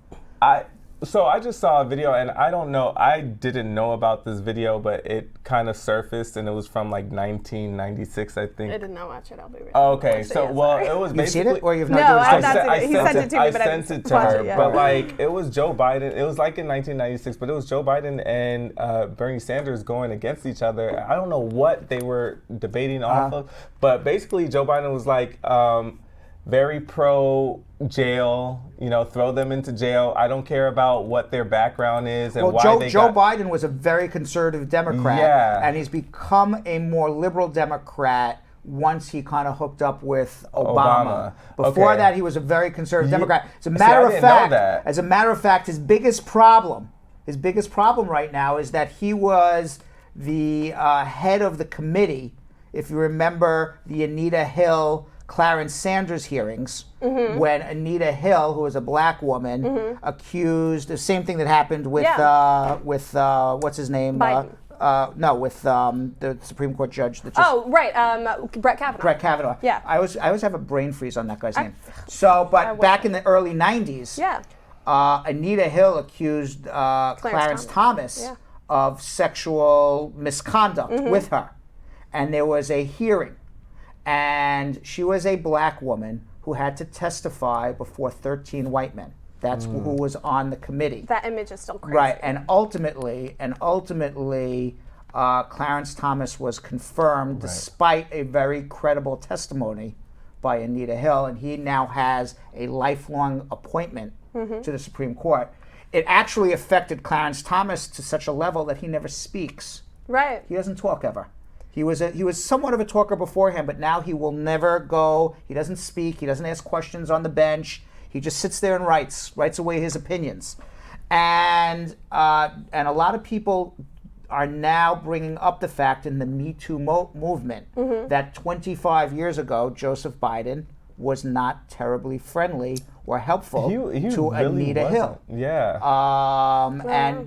So I just saw a video, and I don't know. I didn't know about this video, but it kind of surfaced, and it was from like 1996, I think. I did not watch it. I'll be real. Oh, okay, so it was You've basically. seen it, or you've not? No, I've not seen it. He sent it to me, I but I sent it to watched her. it, yeah. But like, it was Joe Biden. It was like in 1996, but it was Joe Biden and Bernie Sanders going against each other. I don't know what they were debating off of, but basically Joe Biden was like. Very pro jail, throw them into jail. I don't care about what their background is and why Joe Biden was a very conservative Democrat, and he's become a more liberal Democrat once he kind of hooked up with Obama. Before that, he was a very conservative Democrat. As a matter of fact, his biggest problem right now is that he was the head of the committee. If you remember the Anita Hill, Clarence Sanders hearings, when Anita Hill, who was a black woman, accused the same thing that happened with what's his name? Biden. With the Supreme Court judge. That just, Brett Kavanaugh. Brett Kavanaugh. Yeah. I always have a brain freeze on that guy's name. So, but back in the early 90s, Anita Hill accused Clarence Thomas of sexual misconduct with her. And there was a hearing. And she was a black woman who had to testify before 13 white men. That's who was on the committee. That image is still crazy. Right, and ultimately, Clarence Thomas was confirmed despite a very credible testimony by Anita Hill, and he now has a lifelong appointment to the Supreme Court. It actually affected Clarence Thomas to such a level that he never speaks. Right. He doesn't talk ever. He was somewhat of a talker beforehand, but now he will never go. He doesn't speak. He doesn't ask questions on the bench. He just sits there and writes away his opinions. And a lot of people are now bringing up the fact in the Me Too movement that 25 years ago, Joseph Biden was not terribly friendly or helpful to really Anita Hill. Yeah.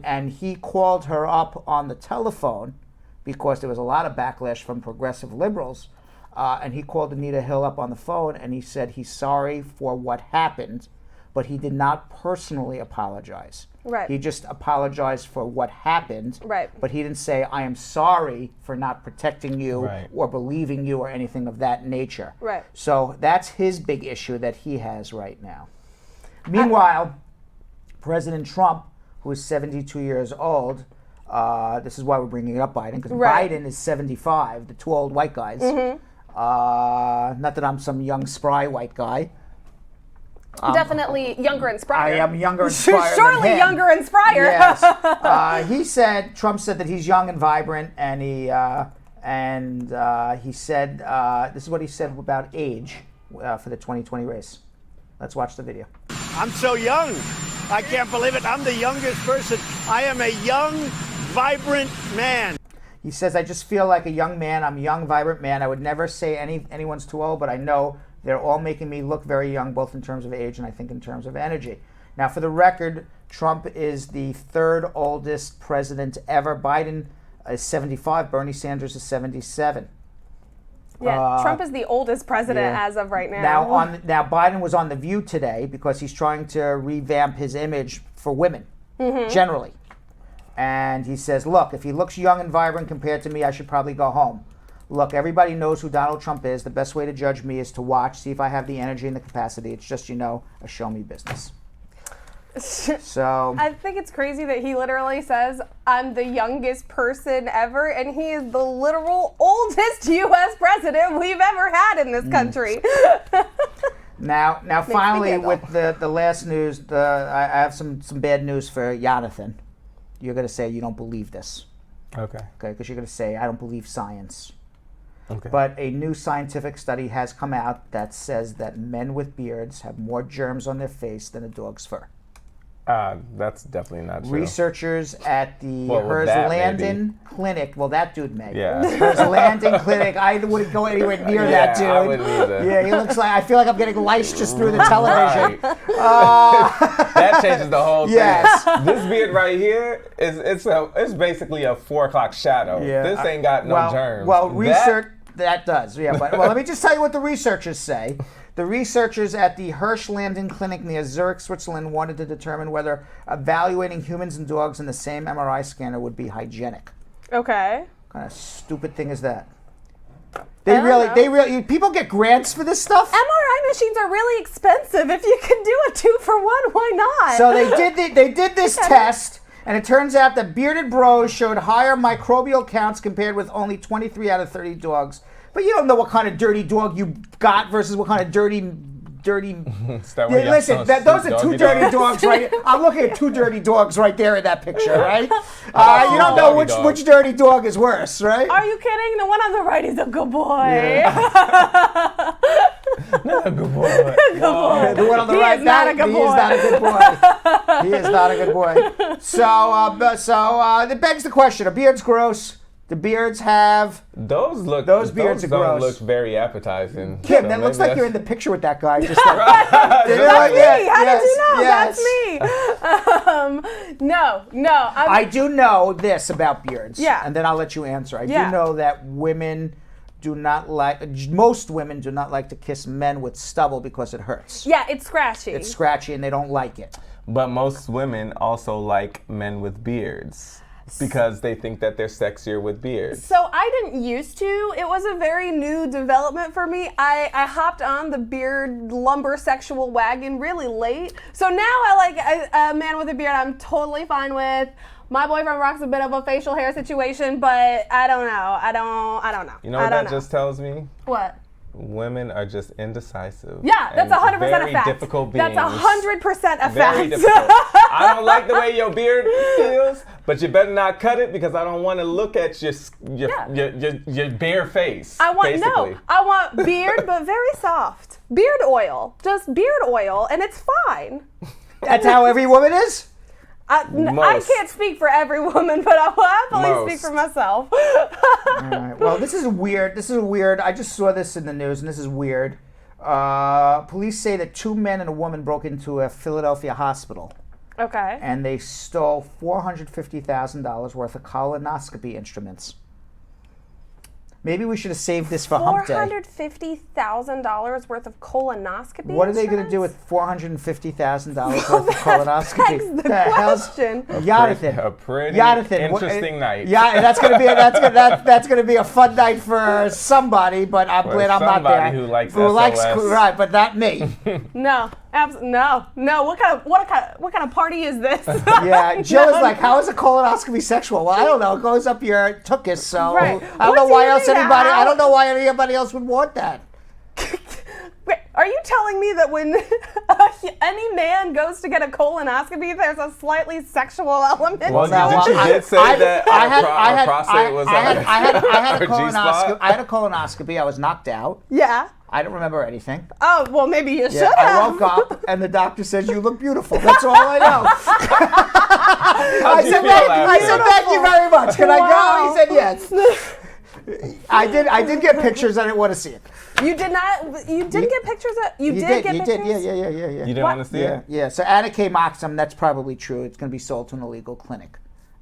And he called her up on the telephone because there was a lot of backlash from progressive liberals. And he called Anita Hill up on the phone and he said he's sorry for what happened, but he did not personally apologize. Right. He just apologized for what happened, right. But he didn't say, I am sorry for not protecting you or believing you or anything of that nature. Right. So that's his big issue that he has right now. Meanwhile, President Trump, who is 72 years old, this is why we're bringing up Biden, because Biden is 75, the two old white guys. Not that I'm some young, spry white guy. Definitely younger and sprier. I am younger and sprier Surely than him. younger and sprier. Yes. Trump said that he's young and vibrant, and he said, this is what he said about age for the 2020 race. Let's watch the video. I'm so young. I can't believe it. I'm the youngest person. I am a young, vibrant man. He says, I just feel like a young man. I'm a young, vibrant man. I would never say anyone's too old, but I know they're all making me look very young, both in terms of age and I think in terms of energy. Now, for the record, Trump is the third oldest president ever. Biden is 75. Bernie Sanders is 77. Yeah, Trump is the oldest president as of right now. Now, Biden was on The View today because he's trying to revamp his image for women, generally. And he says, look, if he looks young and vibrant compared to me, I should probably go home. Look, everybody knows who Donald Trump is. The best way to judge me is to watch, see if I have the energy and the capacity. It's just, a show me business. So I think it's crazy that he literally says, I'm the youngest person ever, and he is the literal oldest U.S. president we've ever had in this country. Now, finally, with the last news, I have some bad news for Jonathan. You're going to say you don't believe this. Okay, because you're going to say, I don't believe science. Okay. But a new scientific study has come out that says that men with beards have more germs on their face than a dog's fur. That's definitely not true. Researchers at the Herzlanden Clinic, that dude may. Yeah. Herzlanden Clinic, I wouldn't go anywhere near that dude. I wouldn't either. Yeah, he looks like, I feel like I'm getting lice just through the television. That changes the whole thing. Yes. This beard right here, it's basically a 4 o'clock shadow. Yeah. This ain't got no germs. Well, research, that does. Yeah, but let me just tell you what the researchers say. The researchers at the Herzlanden Clinic near Zurich, Switzerland, wanted to determine whether evaluating humans and dogs in the same MRI scanner would be hygienic. Okay. What kind of stupid thing is that? They really, people get grants for this stuff? MRI machines are really expensive. If you can do a 2-for-1, why not? So they did this test, and it turns out that bearded bros showed higher microbial counts compared with only 23 out of 30 dogs. But you don't know what kind of dirty dog you got versus what kind of dirty dirty. Listen, those are two dirty dogs, right? I'm looking at two dirty dogs right there in that picture, right? You don't know which dirty dog is worse, right? Are you kidding? The one on the right is a good boy. Yeah. Not a good boy. Good boy. The one on the He right, is not a good boy. He is not a good boy. He is not a good boy. So it begs the question: are beards gross? The beards have those beards are don't gross. Look very appetizing. Kim, So that looks like you're in the picture with that guy. Just like, That's me. How did you know? Yes. That's me. No. I do know this about beards. Yeah. And then I'll let you answer. I do know that most women do not like to kiss men with stubble because it hurts. Yeah, it's scratchy. It's scratchy and they don't like it. But most women also like men with beards because they think that they're sexier with beards. So I didn't used to. It was a very new development for me. I hopped on the beard lumber sexual wagon really late. So now I like a man with a beard I'm totally fine with. My boyfriend rocks a bit of a facial hair situation, but I don't know. I don't know. You know what that just tells me? What? Women are just indecisive. Yeah, that's 100% a fact. Very difficult beings. That's 100% a Very fact. difficult. I don't like the way your beard feels, but you better not cut it because I don't want to look at your bare face. I want beard, but very soft. Beard oil, just beard oil, and it's fine. That's how every woman is? I can't speak for every woman, but I will happily speak for myself. All right. Well, this is weird. I just saw this in the news, and this is weird. Police say that 2 men and a woman broke into a Philadelphia hospital. Okay. And they stole $450,000 worth of colonoscopy instruments. Maybe we should have saved this for Hump Day. $450,000 worth of colonoscopy. What are they going to do with $450,000 worth of colonoscopy? Begs the question. Jonathan, a pretty interesting night. Yeah, that's going to be a fun night for somebody. But I'm glad I'm not there. Somebody who likes SOS. Right, but not me. No. No. What kind of party is this? Yeah, Jill is like, how is a colonoscopy sexual? Well, I don't know. It goes up your tuchus, so right. I don't know why else I don't know why anybody else would want that. Wait, are you telling me that when any man goes to get a colonoscopy, there's a slightly sexual element? Well, you did say that our prostate was I had a colonoscopy. I was knocked out. Yeah. I don't remember anything. Oh, well, maybe you should have. I woke up and the doctor says, you look beautiful. That's all I know. I said, thank you very much. Can I go? He said, yes. I did get pictures. I didn't want to see it. You did not? You didn't get pictures? You did get pictures? Yeah. You didn't want to see it? Yeah. So Anna K. Moxham, that's probably true. It's going to be sold to an illegal clinic.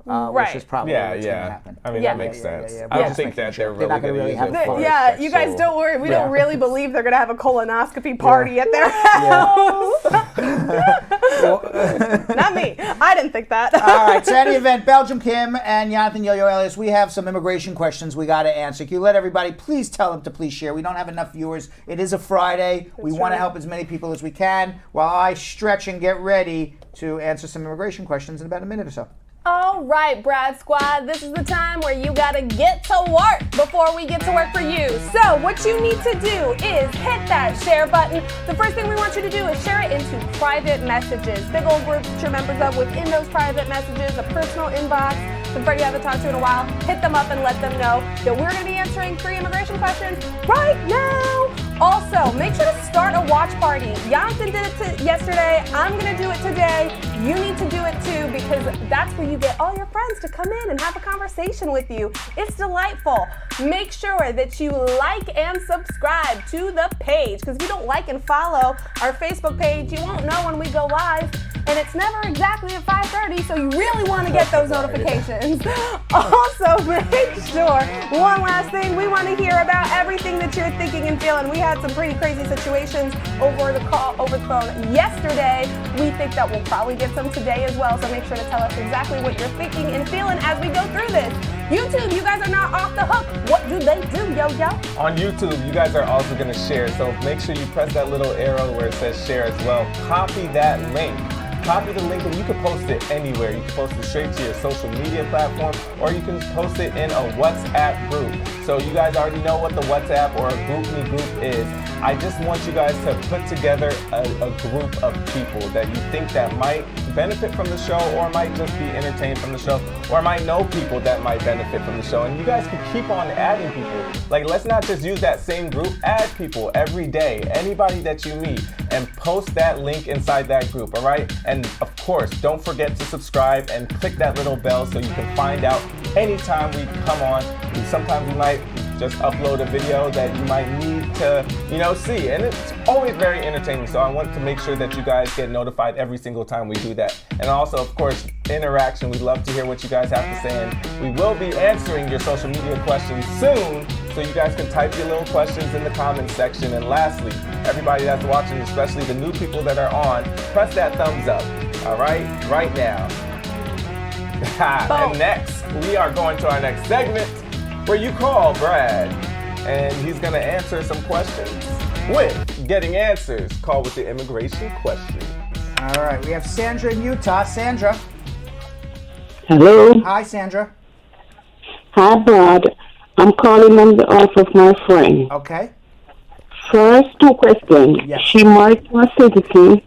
Which is probably what's going to happen. I mean, that makes sense. I don't think that they're really going to have fun. Yeah, you guys don't worry. We don't really believe they're going to have a colonoscopy party at their house. Not me. I didn't think that. All right. So any event, Belgium Kim and Jonathan Yo-Yo Elias, we have some immigration questions we got to answer. Can you let everybody please tell them to please share? We don't have enough viewers. It is a Friday. We want to help as many people as we can while I stretch and get ready to answer some immigration questions in about a minute or so. All right, Brad Squad, this is the time where you gotta get to work before we get to work for you. So what you need to do is hit that share button. The first thing we want you to do is share it into private messages. Big old groups that you're members of within those private messages, a personal inbox, somebody you haven't talked to in a while. Hit them up and let them know that we're gonna be answering 3 immigration questions right now. Also, make sure to start a watch party. Jonathan did it yesterday. I'm going to do it today. You need to do it too because that's where you get all your friends to come in and have a conversation with you. It's delightful. Make sure that you like and subscribe to the page because if you don't like and follow our Facebook page, you won't know when we go live. And it's never exactly at 5:30, so you really want to get those notifications. Also, make sure, one last thing, we want to hear about everything that you're thinking and feeling. We had some pretty crazy situations over the phone yesterday. We think that we'll probably get some today as well, so make sure to tell us exactly what you're thinking and feeling as we go through this. YouTube, you guys are not off the hook. What do they do, yo-yo? On YouTube, you guys are also going to share, so make sure you press that little arrow where it says share as well. Copy that link. copy the link and you can post it anywhere. You can post it straight to your social media platform, or you can post it in a WhatsApp group. So you guys already know what the WhatsApp or a GroupMe group is. I just want you guys to put together a group of people that you think that might benefit from the show, or might just be entertained from the show, or might know people that might benefit from the show. And you guys can keep on adding people. Like, let's not just use that same group. Add people every day, anybody that you meet, and post that link inside that group, all right? And of course, don't forget to subscribe and click that little bell so you can find out anytime we come on. Sometimes we might just upload a video that you might need to, see. And it's always very entertaining. So I want to make sure that you guys get notified every single time we do that. And also, of course, interaction. We'd love to hear what you guys have to say. And we will be answering your social media questions soon. So you guys can type your little questions in the comments section. And lastly, everybody that's watching, especially the new people that are on, press that thumbs up. All right now. And next, we are going to our next segment where you call Brad. And he's going to answer some questions with Getting Answers. Call with the immigration questions. All right, we have Sandra in Utah. Sandra. Hello. Hi, Sandra. Hi, Brad. I'm calling on behalf of my friend. Okay. First, 2 questions. Yes. She married to a citizen,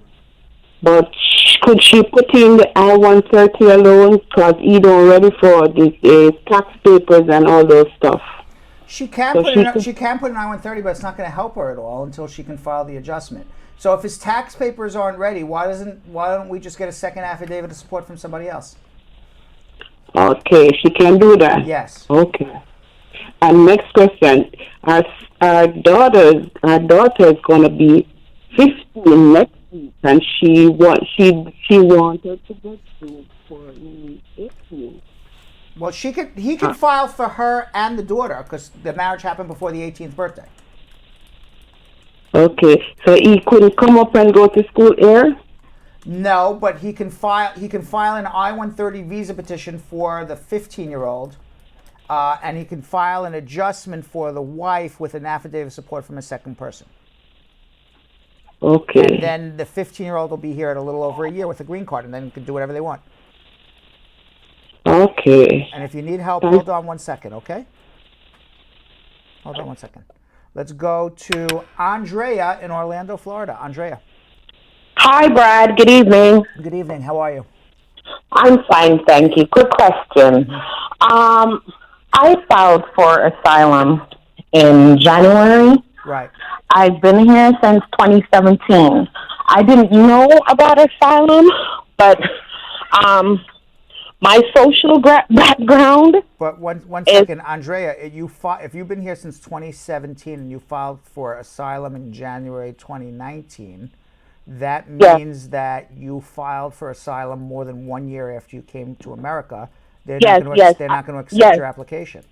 but could she put in the I-130 allowance because he don't ready for the tax papers and all those stuff? She can put an I-130, but it's not going to help her at all until she can file the adjustment. So if his tax papers aren't ready, why don't we just get a second affidavit of support from somebody else? Okay, she can do that. Yes. Okay. And next question: our daughter is going to be 15 next week, and she wanted to go to for 18. Well, he can file for her and the daughter because the marriage happened before the 18th birthday. Okay, so he couldn't come up and go to school here? No, but he can file an I-130 visa petition for the 15-year-old, and he can file an adjustment for the wife with an affidavit of support from a second person. Okay. And then the 15-year-old will be here at a little over a year with a green card, and then can do whatever they want. Okay. And if you need help, hold on 1 second, okay? Hold on 1 second. Let's go to Andrea in Orlando, Florida. Andrea. Hi, Brad. Good evening. Good evening. How are you? I'm fine, thank you. Quick question. I filed for asylum in January. Right. I've been here since 2017. I didn't know about asylum, but my social background. But one second, Andrea, if you've been here since 2017 and you filed for asylum in January 2019, that means that you filed for asylum more than 1 year after you came to America. They're not going to accept your application.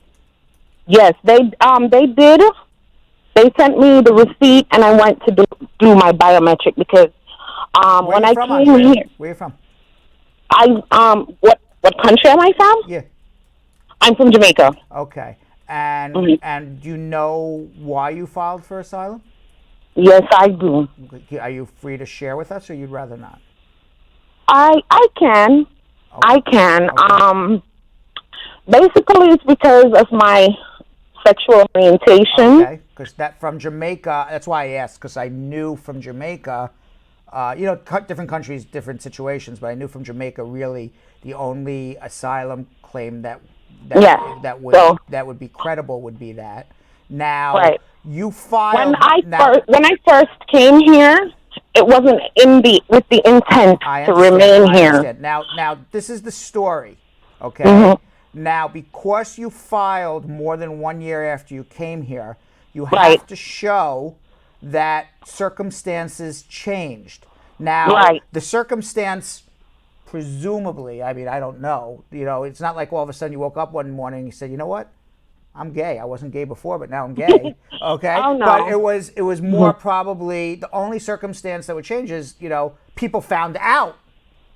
Yes, they did. They sent me the receipt, and I went to do my biometric because when I came here. Where are you from? What country am I from? Yeah. I'm from Jamaica. Okay. And do you know why you filed for asylum? Yes, I do. Are you free to share with us, or you'd rather not? I can. Okay. I can. Okay. Basically, it's because of my sexual orientation. Okay, because from Jamaica, that's why I asked, because I knew from Jamaica, different countries, different situations, but I knew from Jamaica really the only asylum claim that would be credible would be that. Now, right. You filed when I first came here, it wasn't with the intent to remain here. Now this is the story, okay? Mm-hmm. Now, because you filed more than 1 year after you came here, you have to show that circumstances changed. Now, the circumstance, presumably, I mean, I don't know. It's not like all of a sudden you woke up one morning and you said, you know what? I'm gay. I wasn't gay before, but now I'm gay. Okay? Oh, no. But it was more probably the only circumstance that would change is, people found out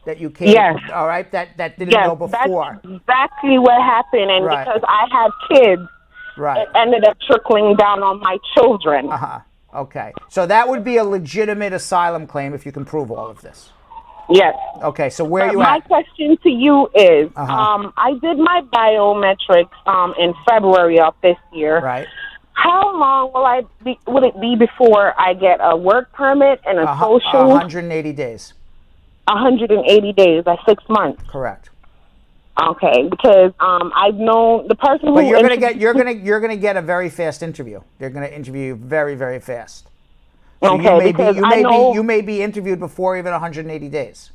that you came. Yes. All right? That didn't know before. That's exactly what happened. And because I had kids, it ended up trickling down on my children. Uh-huh. Okay. So that would be a legitimate asylum claim if you can prove all of this. Yes. Okay, so where are you my at? question to you is, I did my biometrics in February of this year. Right. How long will it be before I get a work permit and a social? 180 days. 180 days. That's 6 months. Correct. Okay, because I've known the person who. But you're gonna get a very fast interview. They're gonna interview you very, very fast. So Okay, you may be interviewed before even 180 days.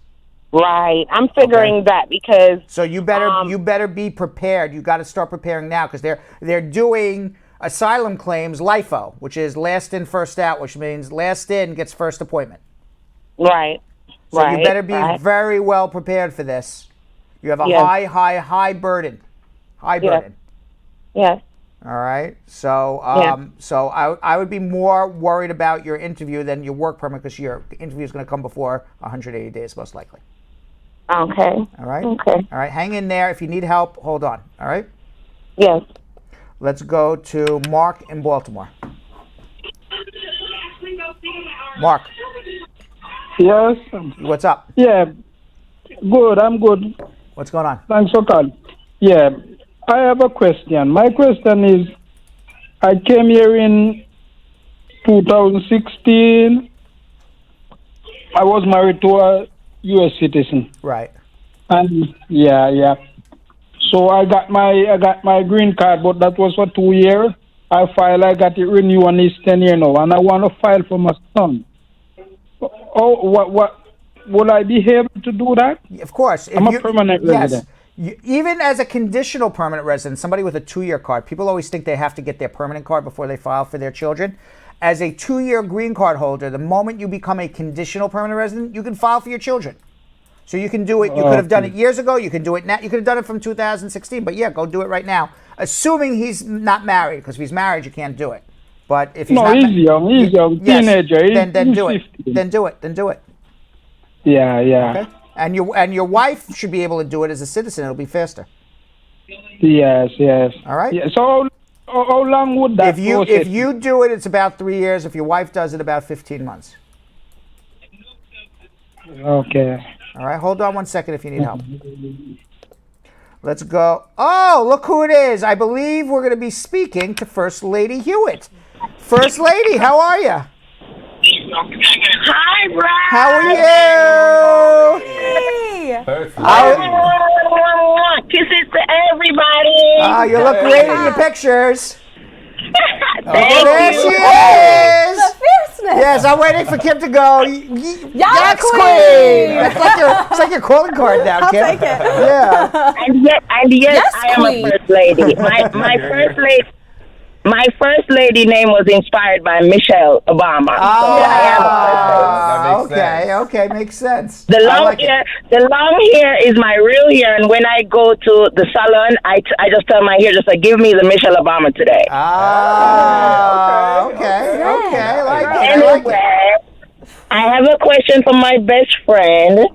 Right, I'm figuring that because. So you better be prepared. You got to start preparing now because they're doing asylum claims LIFO, which is last in first out, which means last in gets first appointment. Right. So you better be very well prepared for this. You have a high burden. High burden. Yes. All right. So so I would be more worried about your interview than your work permit because your interview is going to come before 180 days most likely. Okay. All right. Okay. All right. Hang in there. If you need help, hold on. All right. Yes. Let's go to Mark in Baltimore. Mark. Yes. What's up? Yeah. Good. I'm good. What's going on? Thanks for calling. Yeah. I have a question. My question is, I came here in 2016. I was married to a U.S. citizen. Right. And yeah. So I got my green card, but that was for 2 years. I got it renewed and it's 10 years now, and I want to file for my son. Oh, what? Will I be able to do that? Of course. I'm a permanent resident. Even as a conditional permanent resident, somebody with a 2-year card, people always think they have to get their permanent card before they file for their children. As a 2-year green card holder, the moment you become a conditional permanent resident, you can file for your children. So you can do it. You could have done it years ago. You can do it now. You could have done it from 2016. But yeah, go do it right now. Assuming he's not married, because if he's married, you can't do it. But if he's not, he's young, teenager. Then do it. Then do it. Yeah. Okay. And your wife should be able to do it as a citizen. It'll be faster. Yes. All right. Yeah, so how long would that process? If you do it, it's about 3 years. If your wife does it, about 15 months. Okay. All right. Hold on 1 second if you need help. Let's go. Oh, look who it is. I believe we're going to be speaking to First Lady Hewitt. First Lady, how are you? Hi, Brad. How are you? Hey. Kisses to everybody. Oh, you look great in your pictures. There she is. The fierceness. Yes, I'm waiting for Kim to go. Yes, queen. It's like your calling card now, I'll Kim. take it. Yeah. And yet, Yes, I am queen. a first lady. My first lady name was inspired by Michelle Obama. So I am a first lady. Okay, makes sense. The long hair is my real hair, and when I go to the salon, I just tell my hair just like, give me the Michelle Obama today. Okay. I like it. Anyway, I have a question for my best friend.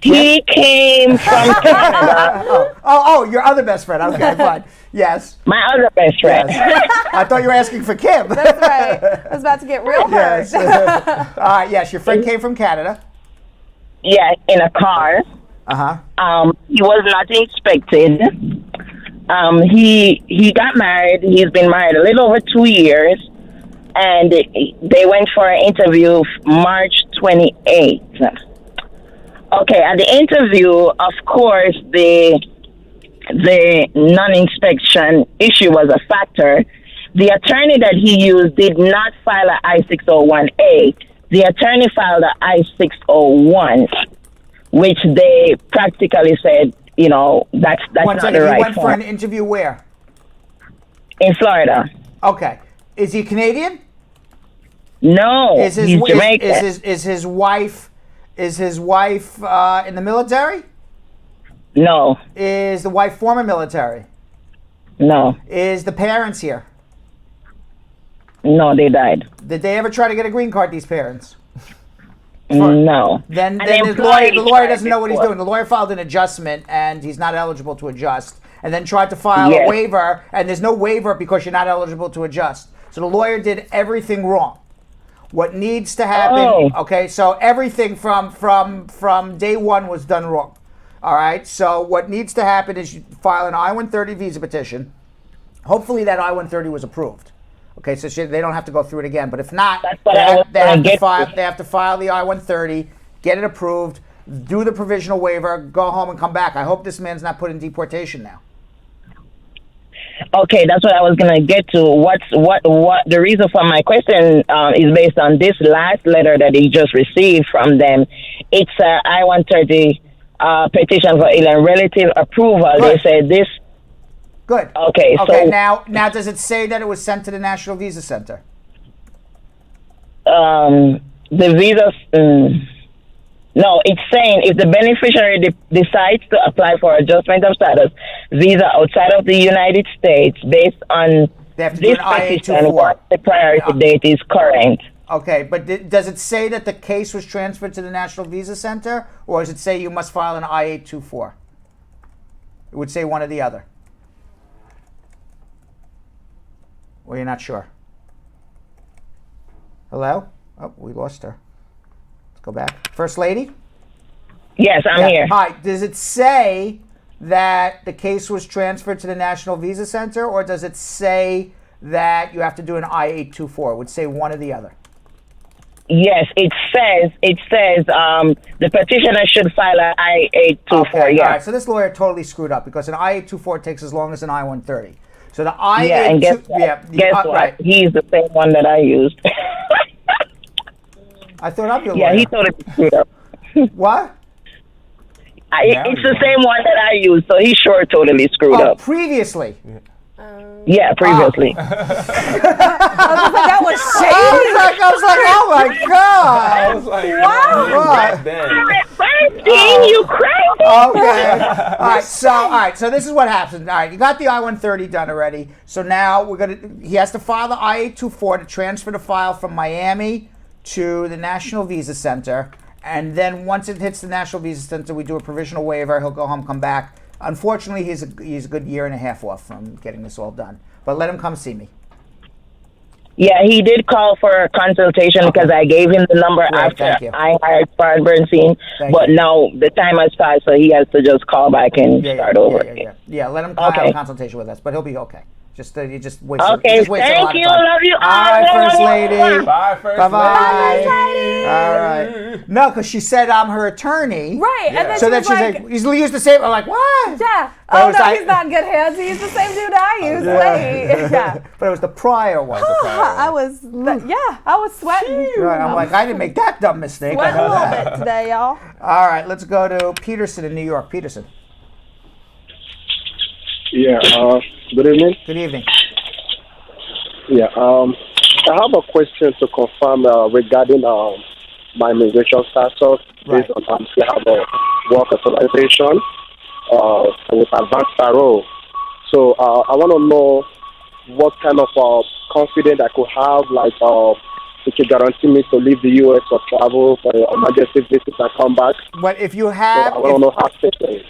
He came from Canada. Oh, your other best friend. Okay, fine. Yes. My other best friend. Yes. I thought you were asking for Kim. That's right. I was about to get real hurt. Yes. All right, yes, your friend came from Canada. Yeah, in a car. He was not expected. He got married. He's been married a little over 2 years. And they went for an interview March 28th. Okay, at the interview, of course, the non-inspection issue was a factor. The attorney that he used did not file an I-601A. The attorney filed an I-601, which they practically said, that's not the right He went for form. an interview where? In Florida. Okay. Is he Canadian? No, he's Jamaican. Is his wife in the military? No. Is the wife former military? No. Is the parents here? No, they died. Did they ever try to get a green card, these parents? No. Then the lawyer doesn't know what he's doing. The lawyer filed an adjustment, and he's not eligible to adjust, and then tried to file a waiver, and there's no waiver because you're not eligible to adjust. So the lawyer did everything wrong. What needs to happen? Okay, so everything from day one was done wrong. All right. So what needs to happen is you file an I-130 visa petition. Hopefully that I-130 was approved. Okay, so they don't have to go through it again. But if not, they have to file the I-130, get it approved, do the provisional waiver, go home and come back. I hope this man's not put in deportation now. Okay, that's what I was gonna get to. What the reason for my question is based on this last letter that he just received from them. It's a I-130 petition for alien relative approval. Good. They said this. Good. Okay. So now does it say that it was sent to the National Visa Center? The visas. No, it's saying if the beneficiary decides to apply for adjustment of status visa outside of the United States based on this petition, what the priority date is current. Okay, but does it say that the case was transferred to the National Visa Center, or does it say you must file an I-824? It would say one or the other. Or you're not sure? Hello? Oh, we lost her. Go back. First Lady? Yes, I'm here. Hi. Does it say that the case was transferred to the National Visa Center, or does it say that you have to do an I-824? It would say one or the other. Yes, it says the petitioner should file an I-824. Okay, yeah. All right, so this lawyer totally screwed up because an I-824 takes as long as an I-130. So the I-824... Yeah, and guess what? Right. He's the same one that I used. I thought I'm your lawyer. Yeah, he totally screwed up. What? It's the same one that I used, so he sure totally screwed up. Previously? Yeah, previously. That was shady. I was like, oh my God. I was like, wow. Bernstein, you crazy. Okay. All right. So this is what happens. All right. You got the I-130 done already. So now he has to file the I-824 to transfer the file from Miami to the National Visa Center. And then once it hits the National Visa Center, we do a provisional waiver. He'll go home, come back. Unfortunately, he's a good year and a half off from getting this all done. But let him come see me. Yeah, he did call for a consultation because I gave him the number after I hired Spar and Bernstein. But now the time has passed, so he has to just call back and start over. Yeah, let him have a consultation with us, but he'll be okay. You just wait. Okay, thank you. Love you. All right, First Lady. Bye, First Lady. Bye, Lady. All right. No, because she said I'm her attorney. Right, and then so then she's like, he's used the same. I'm like, what? Yeah. Oh no, he's not in good hands. He's the same dude I used. Yeah. But it was the prior one. I was sweating. Right, I'm like, I didn't make that dumb mistake. Sweat a little bit today, y'all. All right, let's go to Peterson in New York. Peterson. Yeah, good evening. Good evening. Yeah, I have a question to confirm regarding my immigration status based on I have a work authorization with advanced parole. So I want to know what kind of confidence I could have, like it could guarantee me to leave the U.S. or travel for emergency visits and come back. But if you have, so I don't know how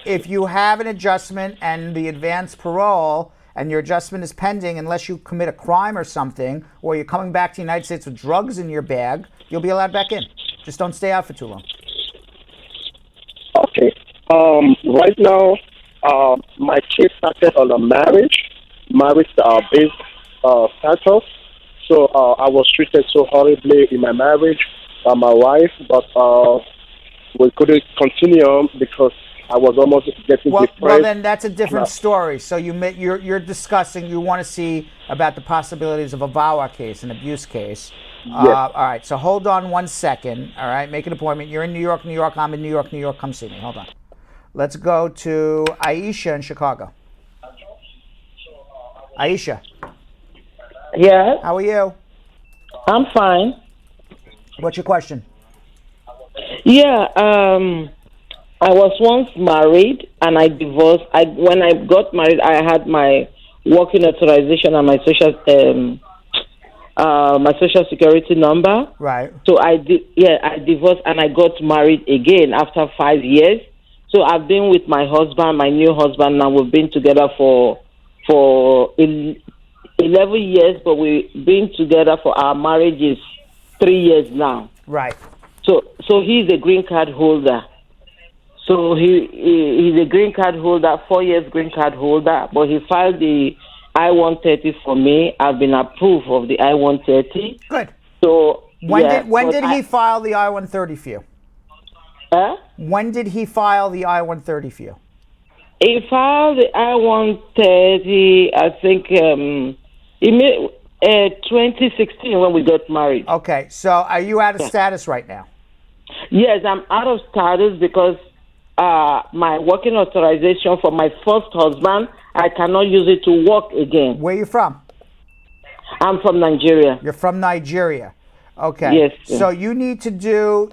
if you have an adjustment and the advanced parole and your adjustment is pending, unless you commit a crime or something, or you're coming back to the United States with drugs in your bag, you'll be allowed back in. Just don't stay out for too long. Okay. Right now, my case started on a marriage-based status. So I was treated so horribly in my marriage by my wife, but we couldn't continue because I was almost getting depressed. Well, then that's a different story. So you're discussing, you want to see about the possibilities of a VAWA case, an abuse case. Yes. All right, so hold on 1 second. All right, make an appointment. You're in New York, New York. I'm in New York, New York. Come see me. Hold on. Let's go to Aisha in Chicago. Aisha. Yeah. How are you? I'm fine. What's your question? Yeah, I was once married and I divorced. When I got married, I had my working authorization and my social security number. Right. So I divorced and I got married again after 5 years. So I've been with my husband, my new husband, and we've been together for 11 years, but we've been together for our marriage is 3 years now. Right. So he's a green card holder. So he's a green card holder, 4 years green card holder, but he filed the I-130 for me. I've been approved of the I-130. Good. So when did he file the I-130 for you? When did he file the I-130 for you? He filed the I-130, I think, in 2016 when we got married. Okay, so are you out of status right now? Yes, I'm out of status because my working authorization for my first husband, I cannot use it to work again. Where are you from? I'm from Nigeria. You're from Nigeria. Okay. Yes. So you need to do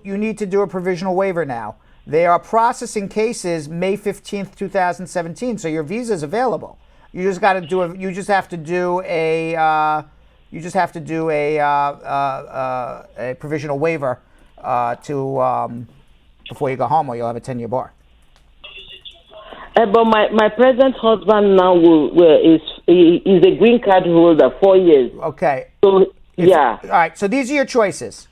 a provisional waiver now. They are processing cases May 15th, 2017. So your visa is available. You just got to do a. You just have to do a. A provisional waiver before you go home, or you'll have a 10-year bar. But my present husband now is a green card holder, 4 years. Okay. So yeah. All right. So these are your choices.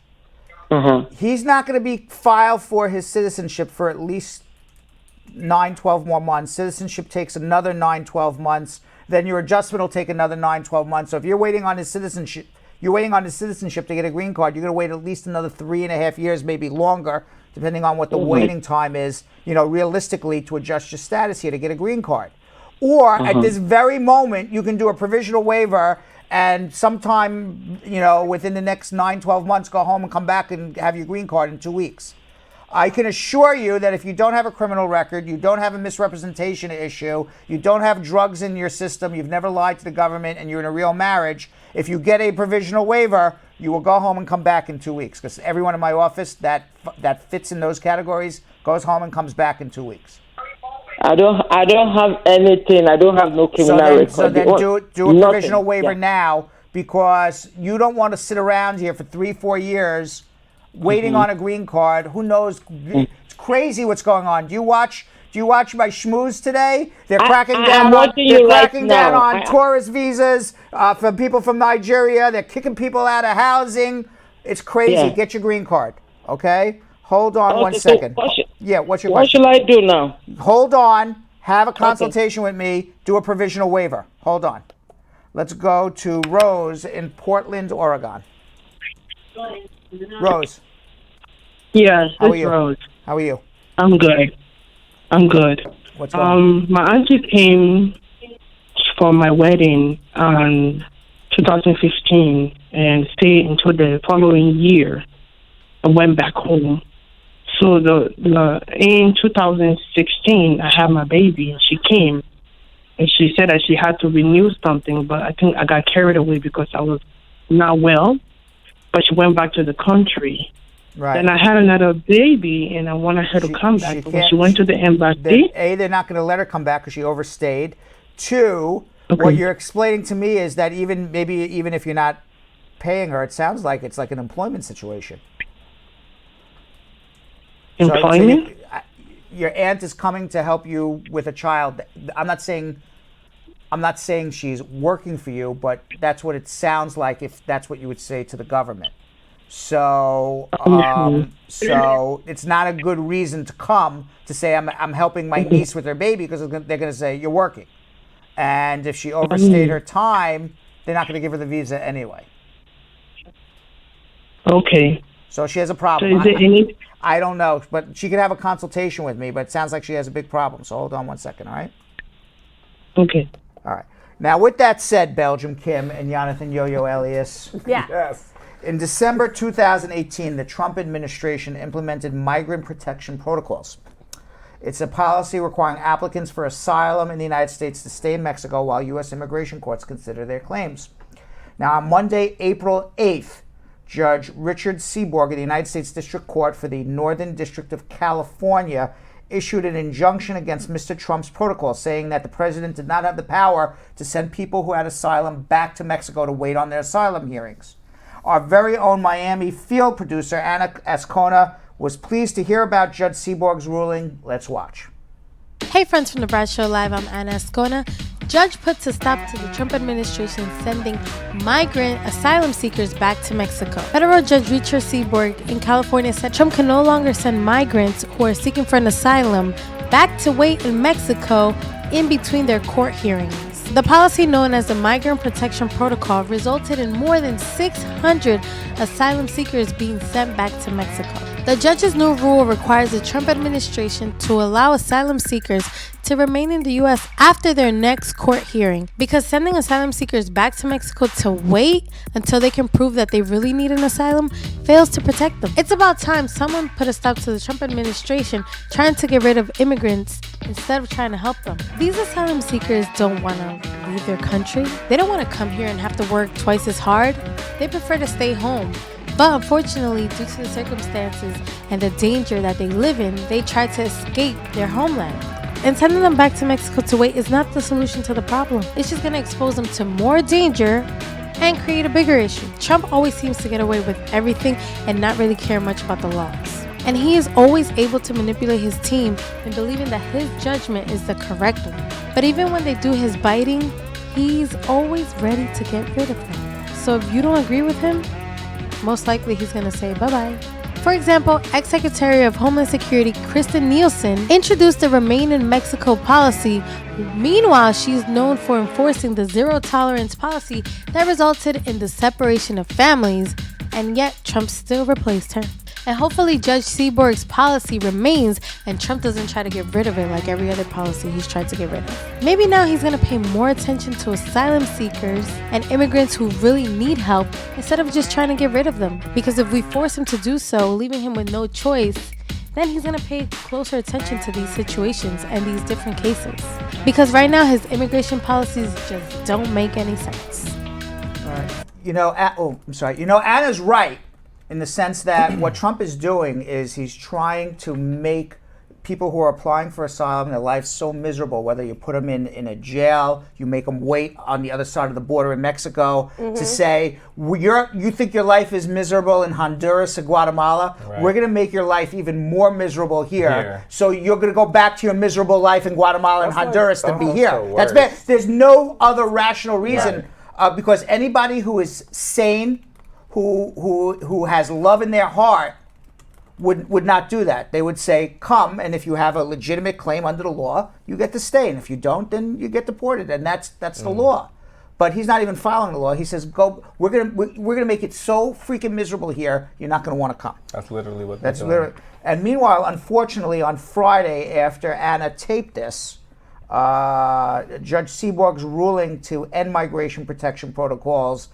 He's not going to be filed for his citizenship for at least 9-12 more months. Citizenship takes another 9-12 months. Then your adjustment will take another 9-12 months. So if you're waiting on his citizenship, to get a green card, you're going to wait at least another 3.5 years, maybe longer, depending on what the waiting time is, realistically, to adjust your status here to get a green card. Or at this very moment, you can do a provisional waiver and sometime, within the next 9-12 months, go home and come back and have your green card in 2 weeks. I can assure you that if you don't have a criminal record, you don't have a misrepresentation issue, you don't have drugs in your system, you've never lied to the government, and you're in a real marriage, if you get a provisional waiver, you will go home and come back in 2 weeks. Because everyone in my office that fits in those categories goes home and comes back in 2 weeks. I don't have anything. I don't have no criminal record. So then do a provisional waiver now, because you don't want to sit around here for 3-4 years waiting on a green card. Who knows? It's crazy what's going on. Do you watch my schmooze today? They're cracking down on tourist visas for people from Nigeria. They're kicking people out of housing. It's crazy. Yeah. Get your green card, okay? Hold on 1 second. What's your question? What should I do now? Hold on. Have a consultation with me. Do a provisional waiver. Hold on. Let's go to Rose in Portland, Oregon. Rose. Yes, How are it's you? Rose. How are you? I'm good. What's going on? My auntie came for my wedding in 2015 and stayed until the following year. I went back home. So in 2016, I had my baby, and she came, and she said that she had to renew something, but I think I got carried away because I was not well. But she went back to the country. Right. Then I had another baby, and I wanted her to come back. But when she went to the embassy, they're not going to let her come back because she overstayed. Two, what you're explaining to me is that even if you're not paying her, it sounds like it's like an employment situation. Employment? So your aunt is coming to help you with a child. I'm not saying she's working for you, but that's what it sounds like if that's what you would say to the government. So, so it's not a good reason to come to say I'm helping my niece with her baby, because they're going to say you're working, and if she overstayed her time, they're not going to give her the visa anyway. Okay. So she has a problem. So is there any? I don't know, but she could have a consultation with me, but it sounds like she has a big problem. So hold on 1 second, all right? Okay. All right. Now, with that said, Belgium Kim and Jonathan Yo-Yo Elias. Yeah. Yes. In December 2018, the Trump administration implemented migrant protection protocols. It's a policy requiring applicants for asylum in the United States to stay in Mexico while U.S. immigration courts consider their claims. Now, on Monday, April 8th, Judge Richard Seaborg of the United States District Court for the Northern District of California issued an injunction against Mr. Trump's protocol, saying that the president did not have the power to send people who had asylum back to Mexico to wait on their asylum hearings. Our very own Miami field producer, Anna Azcona, was pleased to hear about Judge Seaborg's ruling. Let's watch. Hey friends from the Brad Show Live, I'm Anna Azcona. judge puts a stop to the Trump administration sending migrant asylum seekers back to Mexico. Federal Judge Richard Seaborg in California said Trump can no longer send migrants who are seeking for an asylum back to wait in Mexico in between their court hearings. The policy known as the Migrant Protection Protocol resulted in more than 600 asylum seekers being sent back to Mexico. The judge's new rule requires the Trump administration to allow asylum seekers to remain in the U.S. after their next court hearing, because sending asylum seekers back to Mexico to wait until they can prove that they really need an asylum fails to protect them. It's about time someone put a stop to the Trump administration trying to get rid of immigrants instead of trying to help them. These asylum seekers don't want to leave their country. They don't want to come here and have to work twice as hard. They prefer to stay home. But unfortunately, due to the circumstances and the danger that they live in, they try to escape their homeland. And sending them back to Mexico to wait is not the solution to the problem. It's just going to expose them to more danger and create a bigger issue. Trump always seems to get away with everything and not really care much about the laws. And he is always able to manipulate his team in believing that his judgment is the correct one. But even when they do his biting, he's always ready to get rid of them. So if you don't agree with him, most likely he's going to say bye-bye. For example, ex-Secretary of Homeland Security Kristen Nielsen introduced the Remain in Mexico policy. Meanwhile, she's known for enforcing the zero-tolerance policy that resulted in the separation of families, and yet Trump still replaced her. And hopefully Judge Seaborg's policy remains and Trump doesn't try to get rid of it like every other policy he's tried to get rid of. Maybe now he's going to pay more attention to asylum seekers and immigrants who really need help instead of just trying to get rid of them. Because if we force him to do so, leaving him with no choice, then he's going to pay closer attention to these situations and these different cases. Because right now his immigration policies just don't make any sense. All right. Anna's right. In the sense that what Trump is doing is he's trying to make people who are applying for asylum, their lives so miserable, whether you put them in a jail, you make them wait on the other side of the border in Mexico, to say, you think your life is miserable in Honduras or Guatemala, we're going to make your life even more miserable here. So you're going to go back to your miserable life in Guatemala and Honduras than be here. That's bad. There's no other rational reason, because anybody who is sane, who has love in their heart would not do that. They would say, come, and if you have a legitimate claim under the law, you get to stay, and if you don't, then you get deported, and that's the law. But he's not even following the law. He says, go. We're gonna make it so freaking miserable here, you're not gonna want to come. That's literally what they're doing. And meanwhile, unfortunately, on Friday, after Anna taped this, Judge Seaborg's ruling to end migration protection protocols,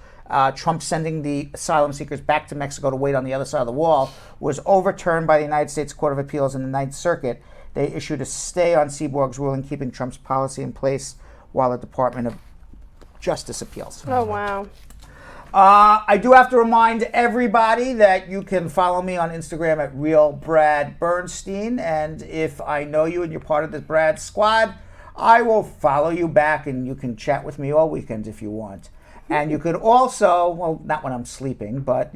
Trump sending the asylum seekers back to Mexico to wait on the other side of the wall, was overturned by the United States Court of Appeals in the Ninth Circuit. They issued a stay on Seaborg's ruling, keeping Trump's policy in place while the Department of Justice appeals. Oh, wow. I do have to remind everybody that you can follow me on Instagram at RealBradBernstein, and if I know you and you're part of the Brad Squad, I will follow you back, and you can chat with me all weekend if you want. And you could also, well, not when I'm sleeping, but,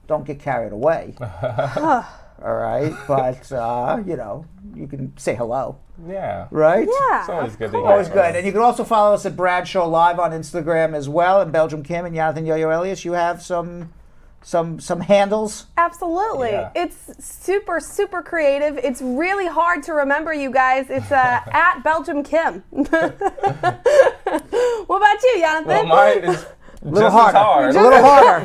don't get carried away. All right? But, you can say hello. Yeah. Right? Yeah. It's always good to hear. Always good. And you can also follow us at Brad Show Live on Instagram as well. And Belgium Kim and Jonathan Yo-Yo Elias, you have some handles? Absolutely. Yeah. It's super, super creative. It's really hard to remember, you guys. It's at Belgium Kim. What about you, Jonathan? Well, mine is a little harder.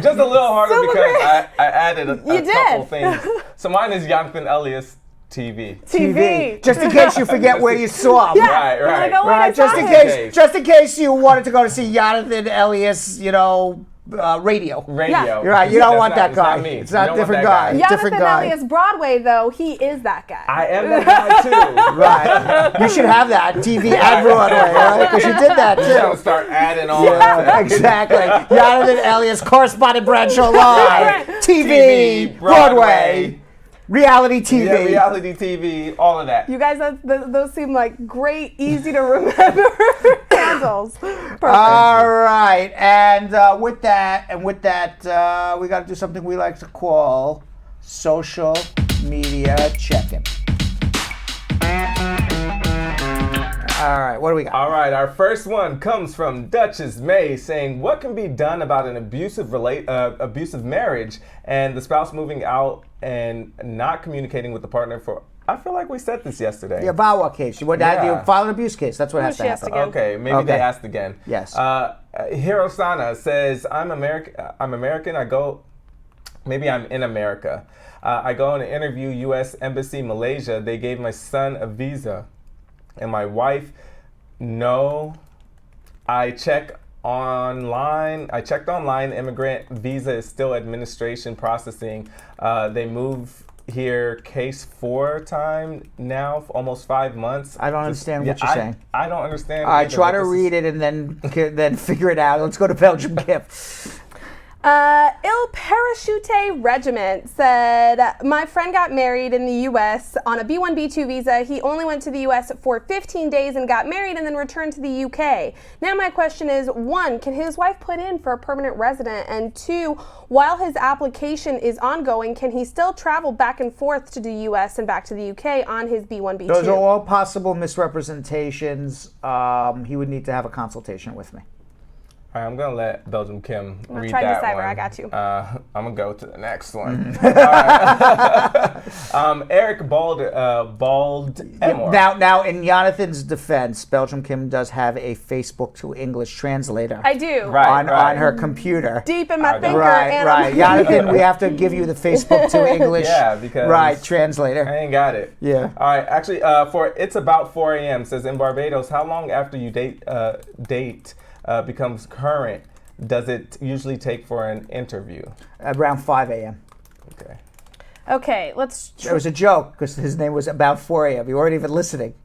Just a little harder because I added a couple things. So mine is Jonathan Elias TV. Just in case you forget where you saw him. Yeah. Right. Just in case you wanted to go to see Jonathan Elias, radio. Yeah. You're right. You don't want that guy. It's not a different guy. Jonathan Elias Broadway, though, he is that guy. I am that guy too. Right. You should have that TV and Broadway, right? Because you did that too. You're gonna start adding all that. Exactly. Jonathan Elias, correspondent Bradshaw Live, TV, Broadway. Reality TV. Yeah, reality TV, all of that. You guys, those seem like great, easy to remember handles. Perfect. All right, and with that, we got to do something we like to call social media check-in. All All right, what do we got? All right, our first one comes from Duchess May saying, what can be done about an abusive marriage and the spouse moving out and not communicating with the partner for... I feel like we said this yesterday. The VAWA case. You file an abuse case. That's what has to happen. Okay, maybe they asked again. Yes. Hirosana says, I'm American. Maybe I'm in America. I go on an interview, U.S. Embassy, Malaysia. They gave my son a visa. And my wife, no. I checked online. Immigrant visa is still administration processing. They move here case 4 time now, for almost 5 months. I don't understand what you're saying. I don't understand. All right, try to read it and then figure it out. Let's go to Belgium Kim. Il Parachute Regiment said, my friend got married in the U.S. on a B1, B2 visa. He only went to the U.S. for 15 days and got married and then returned to the U.K. Now my question is, 1, can his wife put in for a permanent resident? And 2, while his application is ongoing, can he still travel back and forth to the U.S. and back to the U.K. on his B1, B2? Those are all possible misrepresentations. He would need to have a consultation with me. All right, I'm going to let Belgium Kim read try that Decipher, one. I got you. I'm going to go to the next one. All right. Eric Bald Now, in Jonathan's defense, Belgium Kim does have a Facebook to English translator. I do. On her computer. Deep in my finger. Right. Jonathan, we have to give you the Facebook to English. because translator. I ain't got it. Yeah. All right. Actually, it's about 4 a.m. Says in Barbados, how long after you date becomes current does it usually take for an interview? Around 5 a.m. Okay, let's... It was a joke because his name was about 4 a.m. You weren't even listening.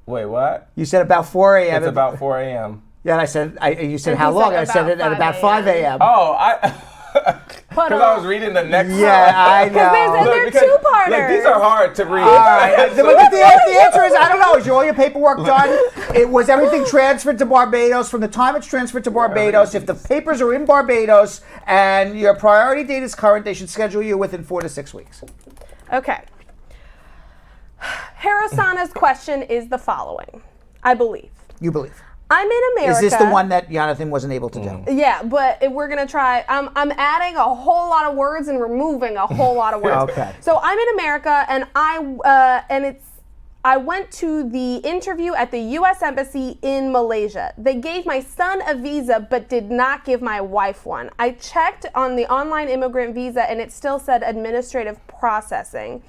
Wait, what? You said about 4 a.m. It's about 4 a.m. Yeah, and I said, you said how long? I said it at about 5 a.m. Oh, because I was reading the next one. Yeah, I know. They're two-parters. Look, these are hard to read. All right. The answer is, I don't know. Is all your paperwork done? Was everything transferred to Barbados? From the time it's transferred to Barbados, if the papers are in Barbados and your priority date is current, they should schedule you within 4 to 6 weeks. Okay. Harasana's question is the following, I believe. You believe. I'm in America. Is this the one that Jonathan wasn't able to do? Yeah, but we're going to try. I'm adding a whole lot of words and removing a whole lot of words. Okay. So I'm in America, and I went to the interview at the U.S. Embassy in Malaysia. They gave my son a visa, but did not give my wife one. I checked on the online immigrant visa, and it still said administrative processing.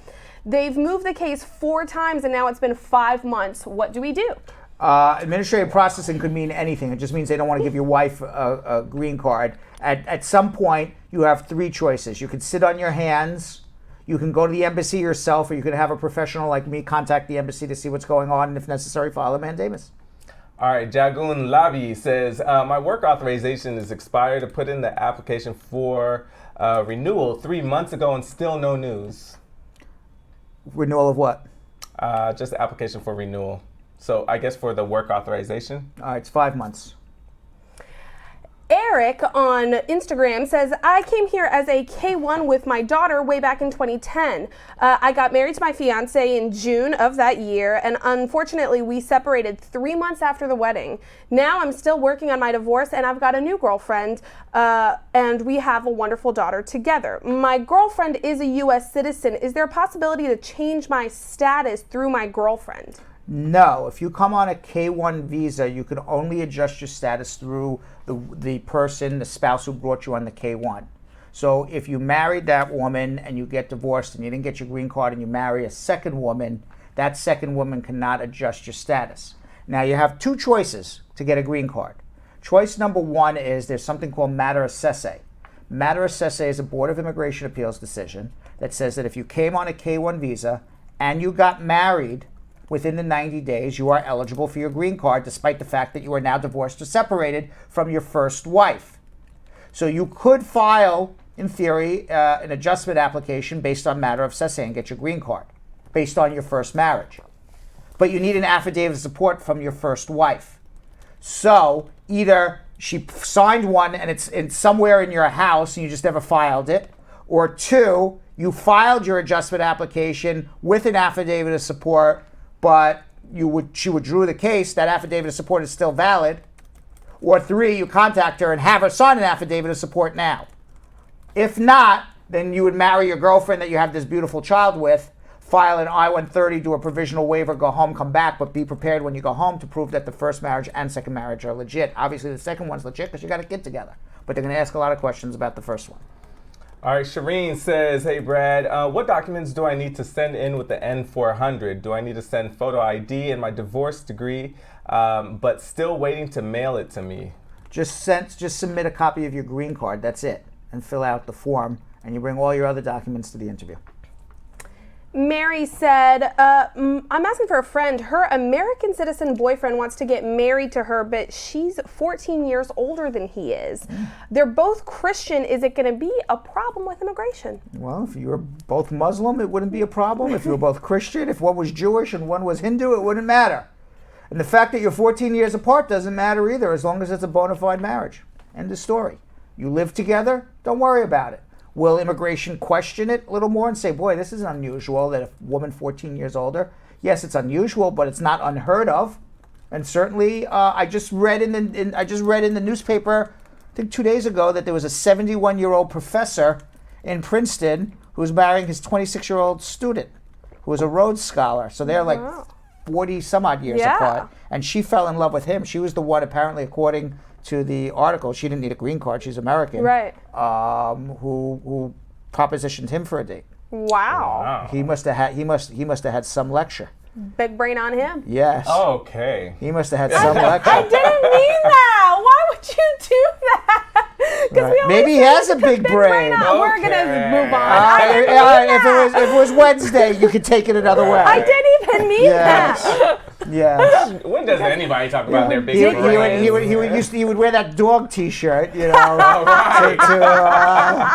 They've moved the case 4 times, and now it's been 5 months. What do we do? Administrative processing could mean anything. It just means they don't want to give your wife a green card. At some point, you have 3 choices. You can sit on your hands, you can go to the embassy yourself, or you can have a professional like me contact the embassy to see what's going on, and if necessary, file a mandamus. All right, Jagun Labi says, my work authorization is expired. To put in the application for renewal 3 months ago and still no news. Renewal of what? Just the application for renewal. So I guess for the work authorization? It's 5 months. Eric on Instagram says, I came here as a K1 with my daughter way back in 2010. I got married to my fiance in June of that year, and unfortunately we separated 3 months after the wedding. Now I'm still working on my divorce, and I've got a new girlfriend, and we have a wonderful daughter together. My girlfriend is a U.S. citizen. Is there a possibility to change my status through my girlfriend? No. If you come on a K1 visa, you can only adjust your status through the person, the spouse who brought you on the K1. So if you married that woman and you get divorced and you didn't get your green card and you marry a second woman, that second woman cannot adjust your status. Now you have 2 choices to get a green card. Choice number 1 is there's something called matter assesse. Matter assesse is a Board of Immigration Appeals decision that says that if you came on a K1 visa and you got married within the 90 days, you are eligible for your green card, despite the fact that you are now divorced or separated from your first wife. So you could file, in theory, an adjustment application based on matter of assesse and get your green card, based on your first marriage. But you need an affidavit of support from your first wife. So either she signed one and it's somewhere in your house and you just never filed it, or 2, you filed your adjustment application with an affidavit of support, but she withdrew the case, that affidavit of support is still valid. Or 3, you contact her and have her sign an affidavit of support now. If not, then you would marry your girlfriend that you have this beautiful child with, file an I-130, do a provisional waiver, go home, come back, but be prepared when you go home to prove that the first marriage and second marriage are legit. Obviously, the second one's legit because you got a kid together. But they're going to ask a lot of questions about the first one. All right, Shireen says, hey, Brad, what documents do I need to send in with the N400? Do I need to send photo ID and my divorce degree, but still waiting to mail it to me? Just submit a copy of your green card. That's it. And fill out the form. And you bring all your other documents to the interview. Mary said, I'm asking for a friend. Her American citizen boyfriend wants to get married to her, but she's 14 years older than he is. They're both Christian. Is it going to be a problem with immigration? Well, if you were both Muslim, it wouldn't be a problem. If you were both Christian, if one was Jewish and one was Hindu, it wouldn't matter. And the fact that you're 14 years apart doesn't matter either, as long as it's a bona fide marriage. End of story. You live together, don't worry about it. Will immigration question it a little more and say, boy, this is unusual that a woman 14 years older? Yes, it's unusual, but it's not unheard of. And certainly, I just read in the newspaper, I think 2 days ago, that there was a 71-year-old professor in Princeton who was marrying his 26-year-old student, who was a Rhodes Scholar. So they're like 40 some odd years apart. And she fell in love with him. She was the one, apparently, according to the article, she didn't need a green card, she's American, right? Who propositioned him for a date. Wow. He must have had some lecture. Big brain on him. Yes. Okay. He must have had some lecture. I didn't mean that. Why would you do that? Right. Maybe he has a big brain. Okay. We're gonna move on. If it was Wednesday, you could take it another way. I didn't even mean that. Yeah. When does anybody talk about their big brains? He would wear that dog T-shirt, you know, right.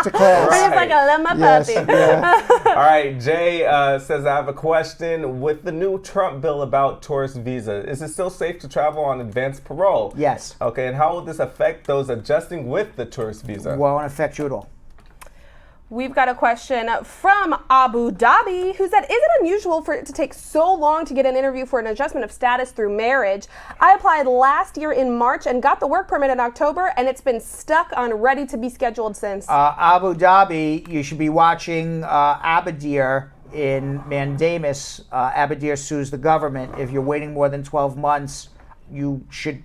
to class. It's like I love my puppy. Yeah. All right, Jay says, I have a question. With the new Trump bill about tourist visa, is it still safe to travel on advanced parole? Yes. Okay, and how will this affect those adjusting with the tourist visa? Well, it won't affect you at all. We've got a question from Abu Dhabi, who said, is it unusual for it to take so long to get an interview for an adjustment of status through marriage? I applied last year in March and got the work permit in October, and it's been stuck on ready to be scheduled since. Abu Dhabi, you should be watching Abadir in Mandamus. Abadir sues the government. If you're waiting more than 12 months, you should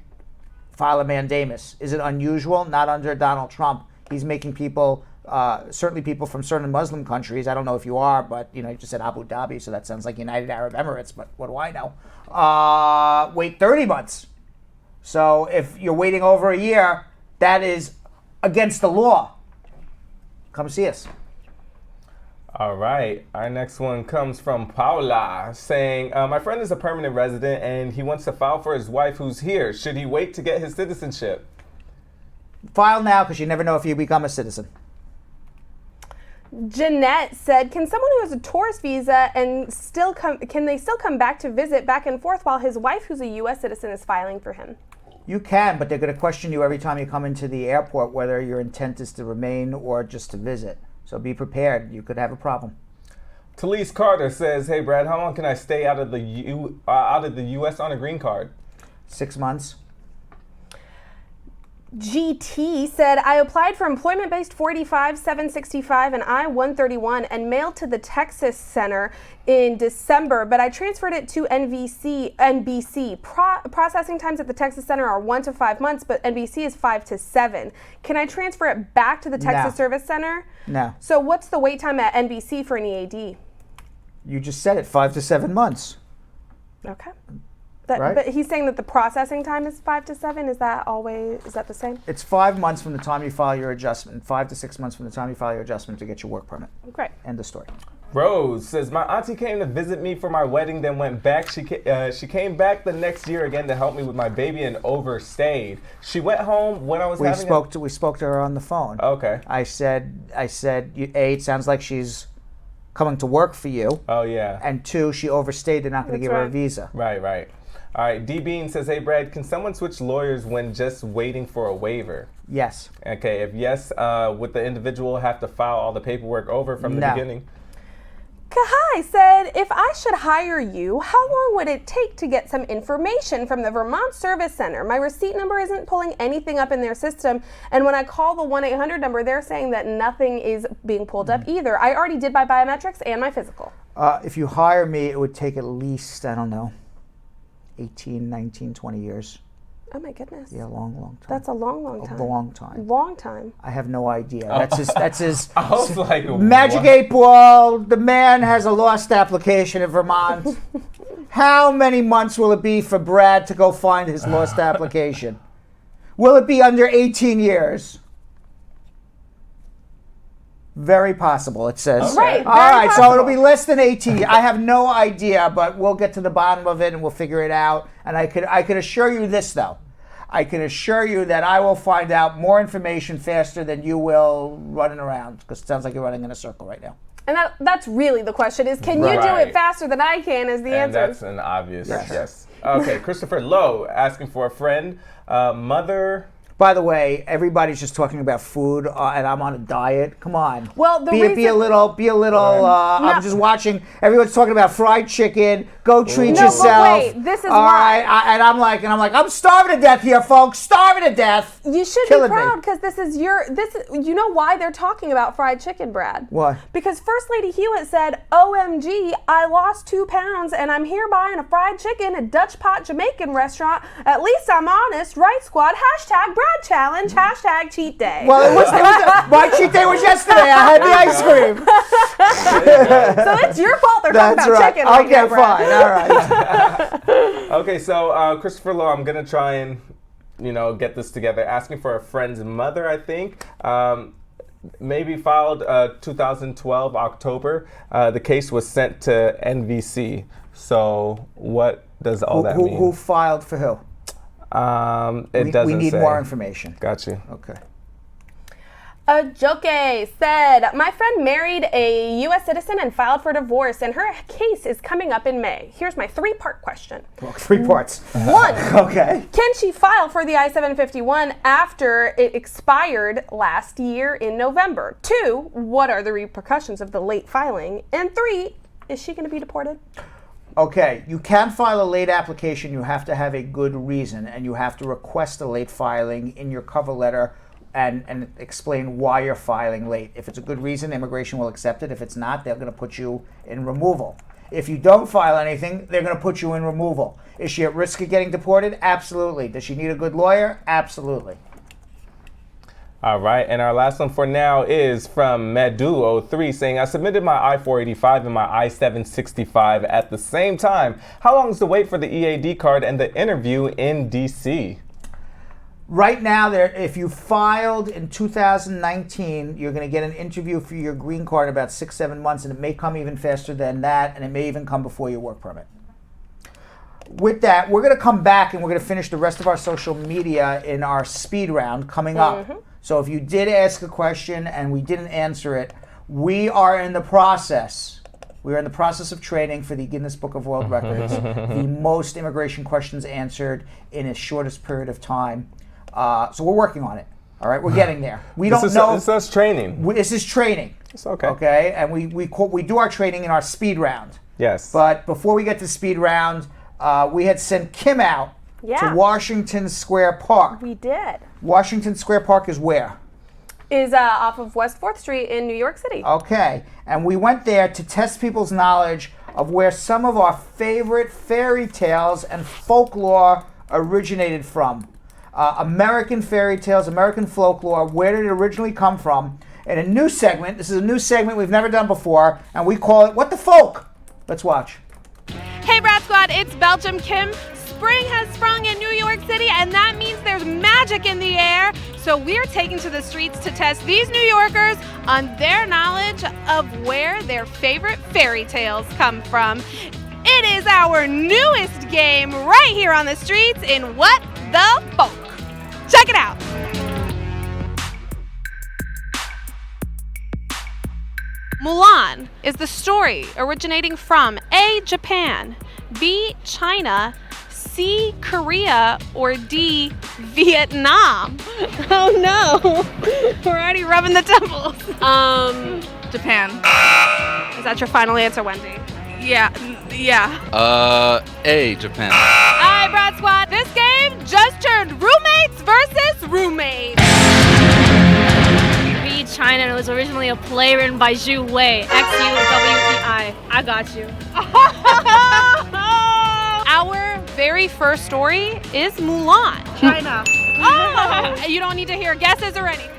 file a mandamus. Is it unusual? Not under Donald Trump. He's making people... certainly people from certain Muslim countries, I don't know if you are, but you just said Abu Dhabi, so that sounds like United Arab Emirates, but what do I know? Wait 30 months. So if you're waiting over a year, that is against the law. Come see us. All right, our next one comes from Paula saying, my friend is a permanent resident and he wants to file for his wife who's here. Should he wait to get his citizenship? File now because you never know if you become a citizen. Jeanette said, can someone who has a tourist visa and can they still come back to visit back and forth while his wife, who's a U.S. citizen, is filing for him? You can, but they're going to question you every time you come into the airport whether your intent is to remain or just to visit. So be prepared. You could have a problem. Talise Carter says, hey, Brad, how long can I stay out of the U.S. on a green card? 6 months. GT said, I applied for employment-based 45, 765, and I-131 and mailed to the Texas Center in December, but I transferred it to NBC. Processing times at the Texas Center are 1 to 5 months, but NBC is 5 to 7. Can I transfer it back to the Texas Service Center? No. So what's the wait time at NBC for an EAD? You just said it, 5 to 7 months. Okay. Right? But he's saying that the processing time is 5 to 7. Is that the same? It's 5 months from the time you file your adjustment, 5 to 6 months from the time you file your adjustment to get your work permit. Great. End of story. Rose says, my auntie came to visit me for my wedding, then went back. She came back the next year again to help me with my baby and overstayed. She went home when I was We spoke to her on the phone. Okay. I said, it sounds like she's coming to work for you. Oh, yeah. And 2, she overstayed. They're not going to give her a visa. Right. All right, D. Bean says, hey, Brad, can someone switch lawyers when just waiting for a waiver? Yes. Okay, if yes, would the individual have to file all the paperwork over from the beginning? Kahai said, if I should hire you, how long would it take to get some information from the Vermont Service Center? My receipt number isn't pulling anything up in their system, and when I call the 1-800 number, they're saying that nothing is being pulled up either. I already did my biometrics and my physical. If you hire me, it would take at least, I don't know, 18, 19, 20 years. Oh my goodness. Yeah, long time. That's a long time. A long time. Long time. I have no idea. That's his I was like, magic what? 8 ball. The man has a lost application in Vermont. How many months will it be for Brad to go find his lost application? Will it be under 18 years? Very possible, it says. Right. All right, so it'll be less than 18. I have no idea, but we'll get to the bottom of it and we'll figure it out. And I could assure you this, though. I can assure you that I will find out more information faster than you will running around, because it sounds like you're running in a circle right now. And that's really the question is, can you do it faster than I can is the answer. And that's an obvious yes. Okay, Christopher Lowe asking for a friend, mother. By the way, everybody's just talking about food, and I'm on a diet. Come on. Well, be a little. I'm just watching. Everyone's talking about fried chicken. Go treat yourself. But wait, this is why. And I'm like, I'm starving to death here, folks. Starving to death. You should be proud because this is you know why they're talking about fried chicken, Brad? Why? Because First Lady Hewitt said, OMG, I lost 2 pounds and I'm here buying a fried chicken at Dutch Pot Jamaican restaurant. At least I'm honest. Right, squad? Hashtag Brad Challenge. Hashtag cheat day. Well, my cheat day was yesterday. I had the ice cream. So it's your fault they're talking about chicken right now, Brad. Fine. All right. Okay, so Christopher Lowe, I'm gonna try and get this together. Asking for a friend's mother, I think. Maybe filed 2012 October. The case was sent to NVC. So what does all that mean? Who filed for who? It doesn't say. We need more information. Got you. Okay. Joke said, my friend married a U.S. citizen and filed for divorce, and her case is coming up in May. Here's my 3-part question. Well, 3 parts. 1. Okay. Can she file for the I-751 after it expired last year in November? 2. What are the repercussions of the late filing? And 3. Is she going to be deported? Okay, you can file a late application. You have to have a good reason, and you have to request a late filing in your cover letter and explain why you're filing late. If it's a good reason, immigration will accept it. If it's not, they're going to put you in removal. If you don't file anything, they're going to put you in removal. Is she at risk of getting deported? Absolutely. Does she need a good lawyer? Absolutely. All right, and our last one for now is from Medu03 saying, I submitted my I-485 and my I-765 at the same time. How long is the wait for the EAD card and the interview in D.C.? Right now, if you filed in 2019, you're going to get an interview for your green card in about 6-7 months, and it may come even faster than that, and it may even come before your work permit. With that, we're going to come back and we're going to finish the rest of our social media in our speed round coming up. Mm-hmm. So if you did ask a question and we didn't answer it, we are in the process. We are in the process of training for the Guinness Book of World Records, the most immigration questions answered in its shortest period of time. So we're working on it. All right, we're getting there. We don't know. This is training. This is training. It's okay. Okay, and we do our training in our speed round. Yes. But before we get to speed round, we had sent Kim out to Washington Square Park. We did. Washington Square Park is where? Is off of West 4th Street in New York City. Okay, and we went there to test people's knowledge of where some of our favorite fairy tales and folklore originated from. American fairy tales, American folklore, where did it originally come from? In a new segment, this is a new segment we've never done before, and we call it What the Folk? Let's watch. Hey Brad Squad, it's Belgium Kim. Spring has sprung in New York City, and that means there's magic in the air. So we're taking to the streets to test these New Yorkers on their knowledge of where their favorite fairy tales come from. It is our newest game right here on the streets in What the Folk. Check it out. Mulan is the story originating from A, Japan, B, China, C, Korea, or D, Vietnam. Oh no, we're already rubbing the temples. Japan. Is that your final answer, Wendy? Yeah. A, Japan. All right, Brad Squad. This game just turned roommates versus roommates. B, China, and it was originally a play written by Zhu Wei. X-U-W-E-I. I got you. Our very first story is Mulan. China. Oh! You don't need to hear guesses or anything.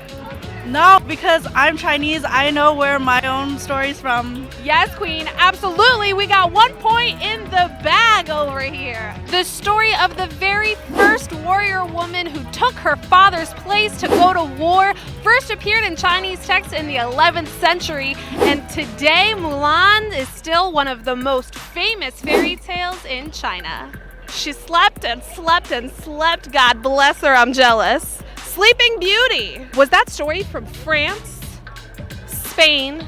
No, because I'm Chinese. I know where my own story's from. Yes, Queen. Absolutely. We got 1 point in the bag over here. The story of the very first warrior woman who took her father's place to go to war first appeared in Chinese texts in the 11th century. And today, Mulan is still one of the most famous fairy tales in China. She slept and slept and slept. God bless her. I'm jealous. Sleeping Beauty. Was that story from France, Spain,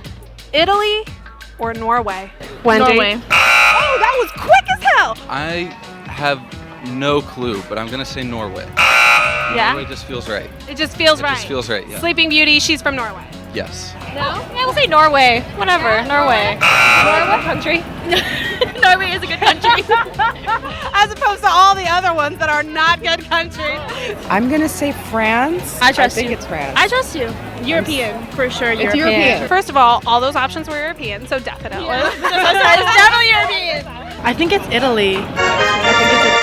Italy, or Norway? Wendy? Norway. Oh, that was quick as hell. I have no clue, but I'm going to say Norway. Yeah? Norway just feels right. It just feels right. It just feels right, yeah. Sleeping Beauty, she's from Norway. Yes. No? Yeah, we'll say Norway. Whatever. Norway. Norway country. Norway is a good country. As opposed to all the other ones that are not good countries. I'm going to say France. I trust think you. it's France. I trust you. European. For sure, It's European. First of all those options were European, so definitely. Yeah. It's definitely European. I think it's Italy. You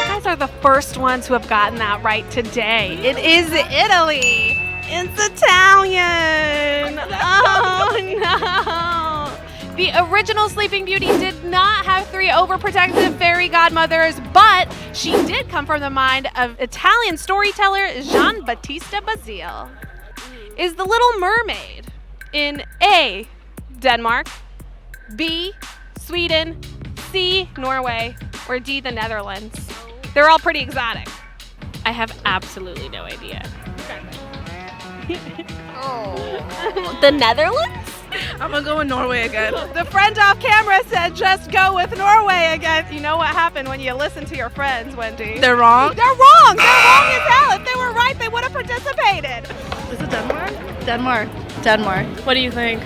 guys are the first ones who have gotten that right today. It is Italy. It's Italian. Oh no. The original Sleeping Beauty did not have 3 overprotective fairy godmothers, but she did come from the mind of Italian storyteller Giambattista Basile. Is The Little Mermaid in A, Denmark, B, Sweden, C, Norway, or D, the Netherlands? They're all pretty exotic. I have absolutely no idea. The Netherlands? I'm gonna go with Norway again. The friend off camera said just go with Norway again. You know what happened when you listen to your friends, Wendy? They're wrong? They're wrong! They're wrong as hell! If they were right, they would have participated. Is it Denmark? Denmark. What do you think?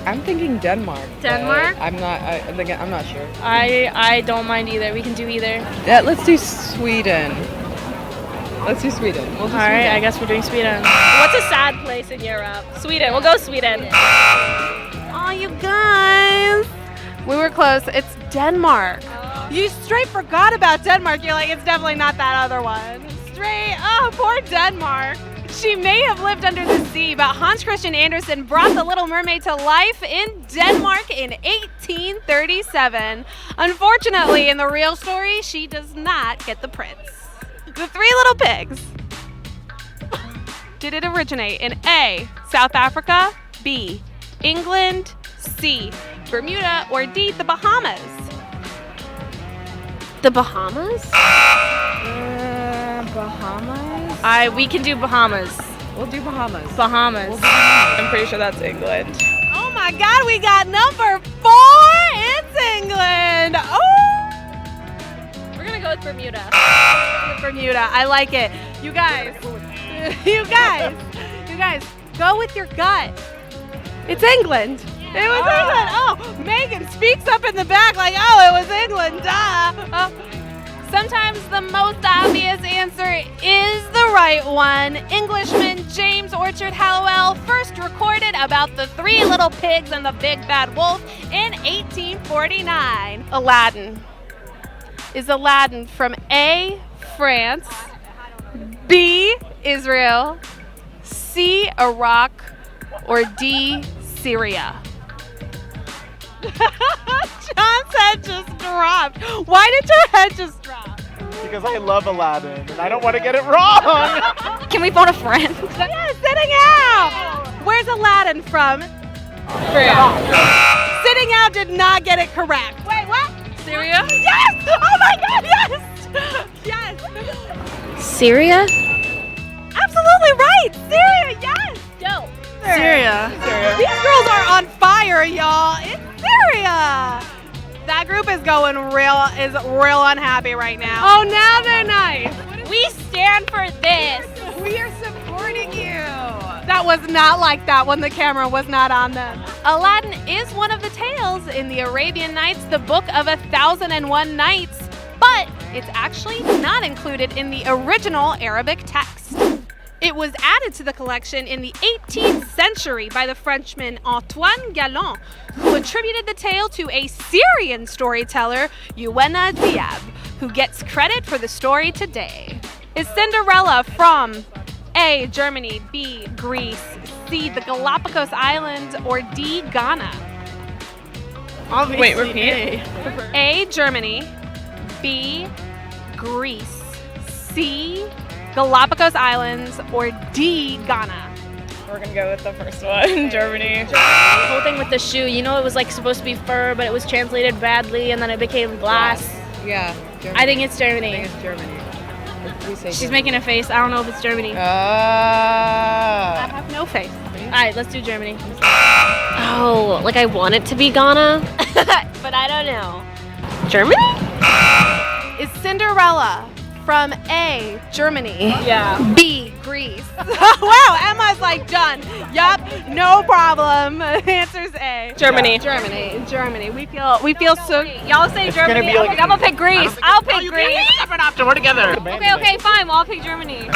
I'm thinking Denmark. Denmark? I'm not sure. I don't mind either. We can do either. Yeah, let's do Sweden. We'll do All right, Sweden. I guess we're doing Sweden. What's a sad place in Europe? Sweden. We'll go Sweden. Oh, you guys. We were close. It's Denmark. You straight forgot about Denmark. You're like, it's definitely not that other one. Poor Denmark. She may have lived under the sea, but Hans Christian Andersen brought The Little Mermaid to life in Denmark in 1837. Unfortunately, in the real story, she does not get the prince. The Three Little Pigs. Did it originate in A, South Africa, B, England, C, Bermuda, or D, the Bahamas? The Bahamas? Bahamas? We can do Bahamas. We'll do Bahamas. Bahamas. I'm pretty sure that's England. Oh my God, we got number 4. It's England. Oh! We're gonna go with Bermuda. Bermuda, I like it. You guys, go with your gut. It's England. It was England. Oh, Megan speaks up in the back like, oh, it was England. Duh. Sometimes the most obvious answer is the right one. Englishman James Orchard Hallowell first recorded about the 3 little pigs and the big bad wolf in 1849. Aladdin. Is Aladdin from A, France, B, Israel, C, Iraq, or D, Syria? John's head just dropped. Why did your head just drop? Because I love Aladdin and I don't want to get it wrong. Can we phone a friend? Yeah, sitting out. Where's Aladdin from? France. Sitting out did not get it correct. Wait, what? Syria? Yes! Oh my God, yes! Yes! Syria? Absolutely right! Syria, yes! Yo. Syria. These girls are on fire, y'all. It's Syria. That group is going real unhappy right now. Oh, now they're nice. We stand for this. We are supporting you. That was not like that when the camera was not on them. Aladdin is one of the tales in the Arabian Nights, the Book of 1001 Nights, but it's actually not included in the original Arabic text. It was added to the collection in the 18th century by the Frenchman Antoine Galland, who attributed the tale to a Syrian storyteller, Yuwenna Diab, who gets credit for the story today. Is Cinderella from A, Germany, B, Greece, C, the Galapagos Islands, or D, Ghana? Obviously, wait, repeat. A, Germany, B, Greece, C, Galapagos Islands, or D, Ghana? We're gonna go with the first one, Germany. The whole thing with the shoe, you know, it was like supposed to be fur, but it was translated badly, and then it became glass. Yeah, Germany. I think it's Germany. I think it's Germany. She's making a face. I don't know if it's Germany. I have no faith. All right, let's do Germany. Oh, like I want it to be Ghana, but I don't know. Germany? Is Cinderella from A, Germany? Yeah. B, Greece. Wow, Emma's like done. Yup, no problem. Answer's A. Germany. Yeah. Germany. We feel so. Y'all say It's Germany. gonna be like- I'm gonna pick Greece. I'll pick Greece. Separate option. We're together. Okay, fine. Well, I'll pick Germany.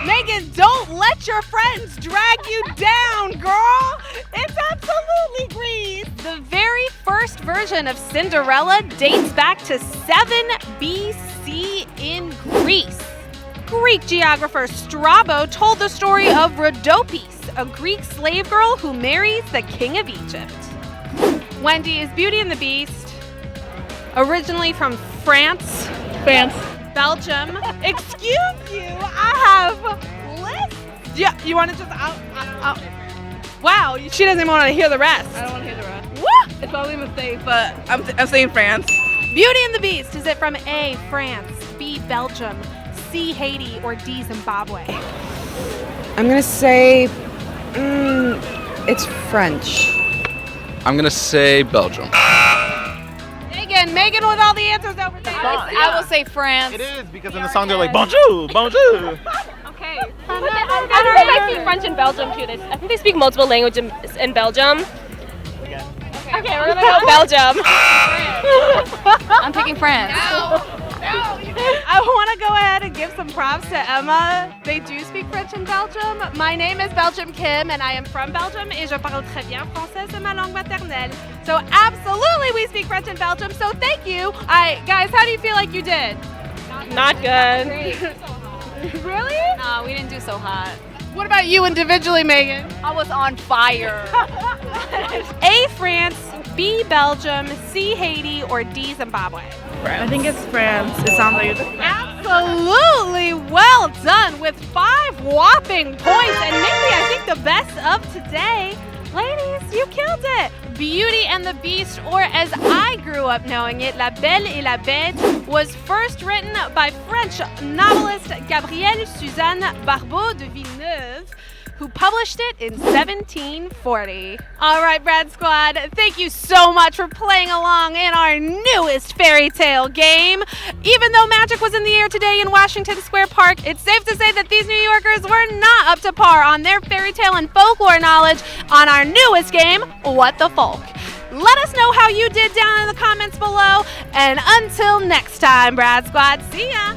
Megan, don't let your friends drag you down, girl. It's absolutely Greece. The very first version of Cinderella dates back to 7 BC in Greece. Greek geographer Strabo told the story of Rhodopis, a Greek slave girl who marries the king of Egypt. Wendy, is Beauty and the Beast originally from France? Belgium. Excuse you, I have lists. Yeah, you want to just out? Wow, she doesn't even want to hear the rest. I don't want to hear the rest. What? It's probably a mistake, but I'm saying France. Beauty and the Beast, is it from A, France, B, Belgium, C, Haiti, or D, Zimbabwe? I'm gonna say it's French. I'm gonna say Belgium. Megan with all the answers over there. I will say France. It is because in the song they're like bonjour, bonjour. Okay. I don't know if they speak French in Belgium too. I think they speak multiple languages in Belgium. Okay, we're gonna go Belgium. I'm picking France. I want to go ahead and give some props to Emma. They do speak French in Belgium. My name is Belgium Kim, and I am from Belgium, et je parle très bien français, c'est ma langue maternelle. So absolutely we speak French in Belgium, so thank you. All right, guys, how do you feel like you did? Not good. Really? No, we didn't do so hot. What about you individually, Megan? I was on fire. A, France, B, Belgium, C, Haiti, or D, Zimbabwe? I think it's France. It sounds like it's Absolutely well done with 5 whopping points, and maybe I think the best of today. Ladies, you killed it. Beauty and the Beast, or as I grew up knowing it, La Belle et la Bête, was first written by French novelist Gabrielle Suzanne Barbeau de Villeneuve, who published it in 1740. All right, Brad Squad, thank you so much for playing along in our newest fairy tale game. Even though magic was in the air today in Washington Square Park, it's safe to say that these New Yorkers were not up to par on their fairy tale and folklore knowledge on our newest game, What the Folk. Let us know how you did down in the comments below, and until next time, Brad Squad, see ya!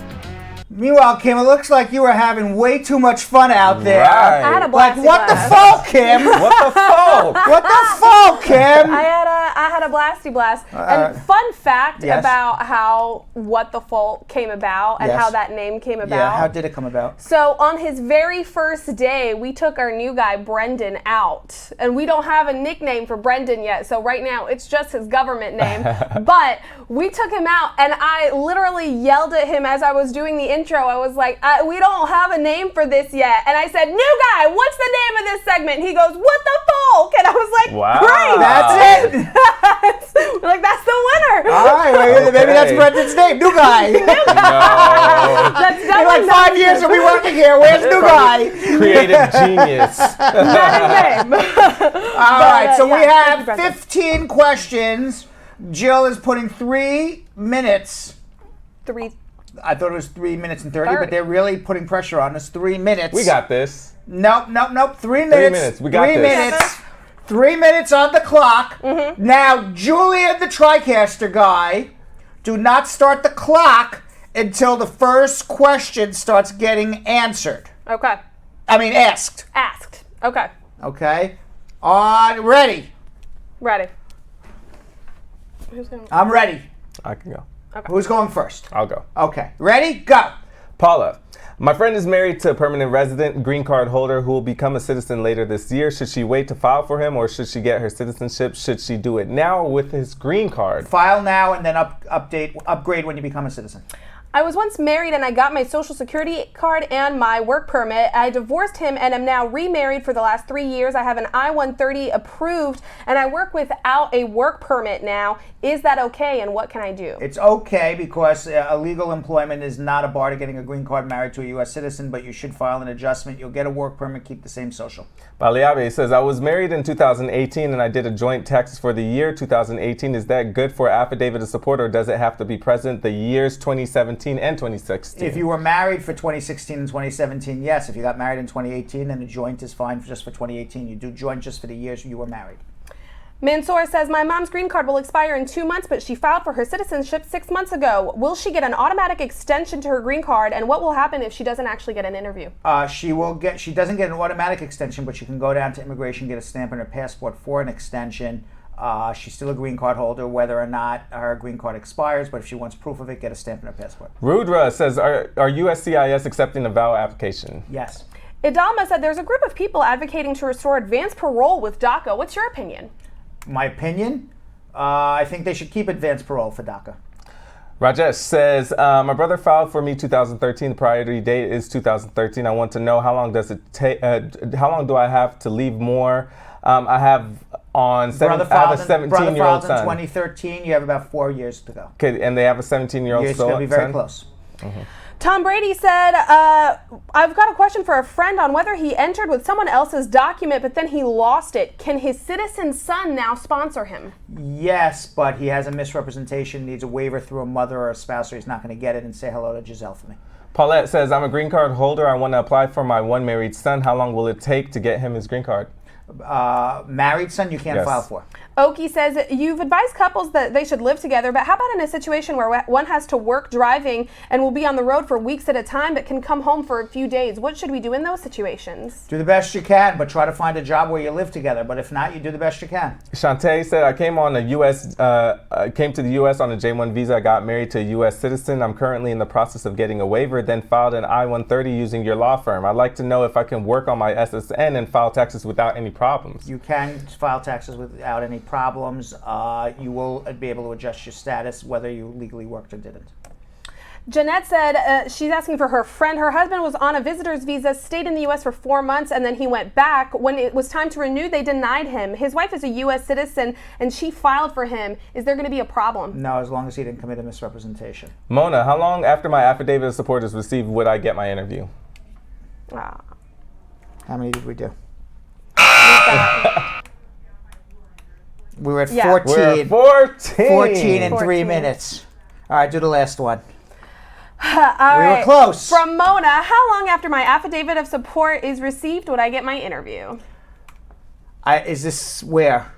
Meanwhile, Kim, it looks like you were having way too much fun out there. I had a blast. Like, what the fuck, Kim? What the fuck? What the fuck, Kim? I had a blasty blast. And fun fact yes. about how What the Folk came about and Yes. how that name came about. Yeah, how did it come about? So on his very first day, we took our new guy Brendan out, and we don't have a nickname for Brendan yet. So right now it's just his government name. But we took him out, and I literally yelled at him as I was doing the intro. I was like, we don't have a name for this yet. And I said, new guy, what's the name of this segment? He goes, What the Folk? And I was like, wow. Great. That's it. We're like, that's the winner. All right, maybe that's Brendan's name. New guy. No. That's In like 5 years he'll be working here. Where's new guy? Creative genius. Not his name. All right, so we have 15 questions. Jill is putting 3 minutes. I thought it was 3 minutes and 30, but they're really putting pressure on us. 3 minutes. We got this. Nope. 3 minutes. 3 minutes. We got 3 this. minutes. 3 minutes on the clock. Now, Julie and the TriCaster guy, do not start the clock until the first question starts getting answered. Okay. I mean, asked. Asked. Okay. Okay. Ready. Ready. I'm ready. I can go. Okay. Who's going first? I'll go. Okay. Ready? Go. Paula. My friend is married to a permanent resident green card holder who will become a citizen later this year. Should she wait to file for him or should she get her citizenship? Should she do it now with his green card? File now and then upgrade when you become a citizen. I was once married and I got my social security card and my work permit. I divorced him and am now remarried for the last 3 years. I have an I-130 approved and I work without a work permit now. Is that okay and what can I do? It's okay because illegal employment is not a bar to getting a green card married to a U.S. citizen, but you should file an adjustment. You'll get a work permit, keep the same social. Baliabe says, I was married in 2018 and I did a joint taxes for the year 2018. Is that good for affidavit of support or does it have to be present the years 2017 and 2016? If you were married for 2016 and 2017, yes. If you got married in 2018, then the joint is fine just for 2018. You do joint just for the years you were married. Mansour says, my mom's green card will expire in 2 months, but she filed for her citizenship 6 months ago. Will she get an automatic extension to her green card, and what will happen if she doesn't actually get an interview? She doesn't get an automatic extension, but she can go down to immigration, get a stamp on her passport for an extension. She's still a green card holder, whether or not her green card expires, but if she wants proof of it, get a stamp on her passport. Rudra says, are USCIS accepting a VAWA application? Yes. Idalma said, there's a group of people advocating to restore advanced parole with DACA. What's your opinion? My opinion? I think they should keep advanced parole for DACA. Rajesh says, my brother filed for me 2013. The priority date is 2013. I want to know how long does it take? How long do I have to leave more? I have a 17-year-old son. In 2013. You have about 4 years to go. Okay, and they have a 17-year-old son. It's going to be very close. Mm-hmm. Tom Brady said, I've got a question for a friend on whether he entered with someone else's document, but then he lost it. Can his citizen son now sponsor him? Yes, but he has a misrepresentation, needs a waiver through a mother or a spouse, or he's not going to get it. And say hello to Giselle for me. Paulette says, I'm a green card holder. I want to apply for my one married son. How long will it take to get him his green card? Married son, you can't file for. Oki says, you've advised couples that they should live together, but how about in a situation where one has to work driving and will be on the road for weeks at a time but can come home for a few days? What should we do in those situations? Do the best you can, but try to find a job where you live together. But if not, you do the best you can. Shantae said, I came to the U.S. on a J-1 visa. I got married to a U.S. citizen. I'm currently in the process of getting a waiver, then filed an I-130 using your law firm. I'd like to know if I can work on my SSN and file taxes without any problems. You can file taxes without any problems. You will be able to adjust your status whether you legally worked or didn't. Jeanette said she's asking for her friend. Her husband was on a visitor's visa, stayed in the U.S. for 4 months, and then he went back. When it was time to renew, they denied him. His wife is a U.S. citizen, and she filed for him. Is there going to be a problem? No, as long as he didn't commit a misrepresentation. Mona, how long after my affidavit of support is received would I get my interview? How many did we do? We were at 14. We're at 14. 14 in 3 minutes. All right, do the last one. All we were close. From Mona, how long after my affidavit of support is received would I get my interview? Is this where?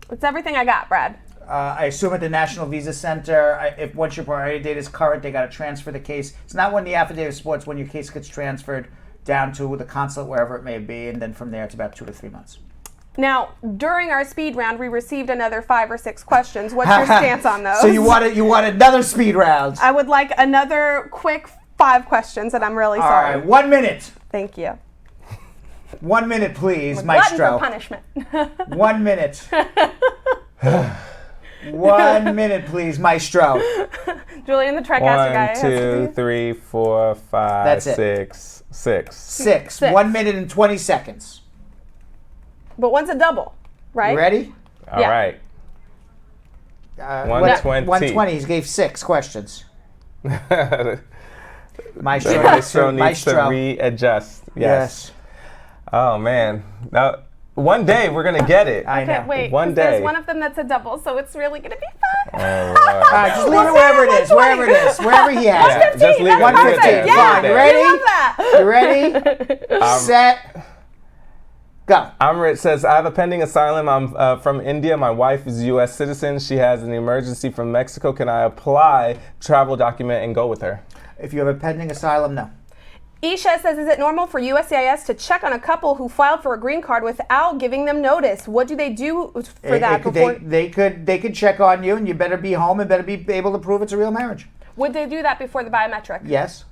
It's everything I got, Brad. I assume at the National Visa Center. If once your priority date is current, they got to transfer the case. It's not when the affidavit of support, it's when your case gets transferred down to the consulate, wherever it may be, and then from there it's about 2 to 3 months. Now, during our speed round, we received another 5 or 6 questions. What's your stance on those? So you want another speed round? I would like another quick 5 questions, and I'm really sorry. All right, 1 minute. Thank you. 1 minute, please, Maestro. For punishment. 1 minute. 1 minute, please, Maestro. Julian, the TriCaster guy. 1, 2, 3, 4, 5, That's 6. 6. 1 minute and 20 seconds. But one's a double, right? You ready? All right. 120. 120. He gave 6 questions. Maestro needs to readjust. Yes. Oh, man. Now, one day we're going to get it. I know. Okay, wait. One day. There's one of them that's a double, so it's really going to be fun. All right. Just leave it wherever it is. Wherever it is. Wherever he has it. Just leave it 115. Yeah, Fine. You ready? I love that. You ready? Set. Go. Amrit says, I have a pending asylum. I'm from India. My wife is a U.S. citizen. She has an emergency from Mexico. Can I apply travel document and go with her? If you have a pending asylum, no. Isha says, is it normal for USCIS to check on a couple who filed for a green card without giving them notice? What do they do for that before? They could check on you, and you better be home and better be able to prove it's a real marriage. Would they do that before the biometric? Yes.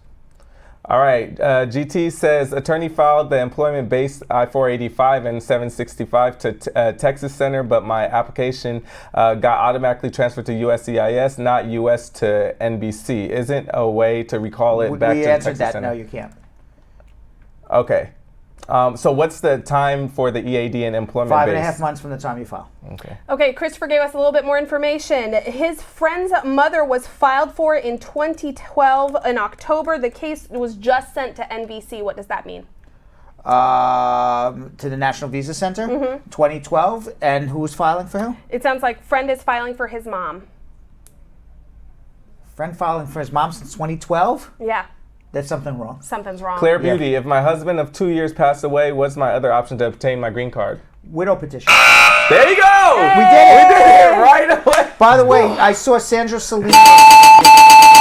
All right. GT says, attorney filed the employment-based I-485 and 765 to Texas Center, but my application got automatically transferred to USCIS, not US to NBC. Isn't a way to recall it back to Texas Center? No, you can't. Okay. So what's the time for the EAD and employment-based? 5.5 months from the time you file. Okay. Okay, Christopher gave us a little bit more information. His friend's mother was filed for in 2012 in October. The case was just sent to NBC. What does that mean? To the National Visa Center, 2012. And who's filing for who? It sounds like friend is filing for his mom. Friend filing for his mom since 2012? Yeah. There's something wrong. Something's wrong. Claire Beauty, if my husband of 2 years passed away, what's my other option to obtain my green card? Widow petition. There you go! Hey! We did it right away. By the way, I saw Sandra Salinas.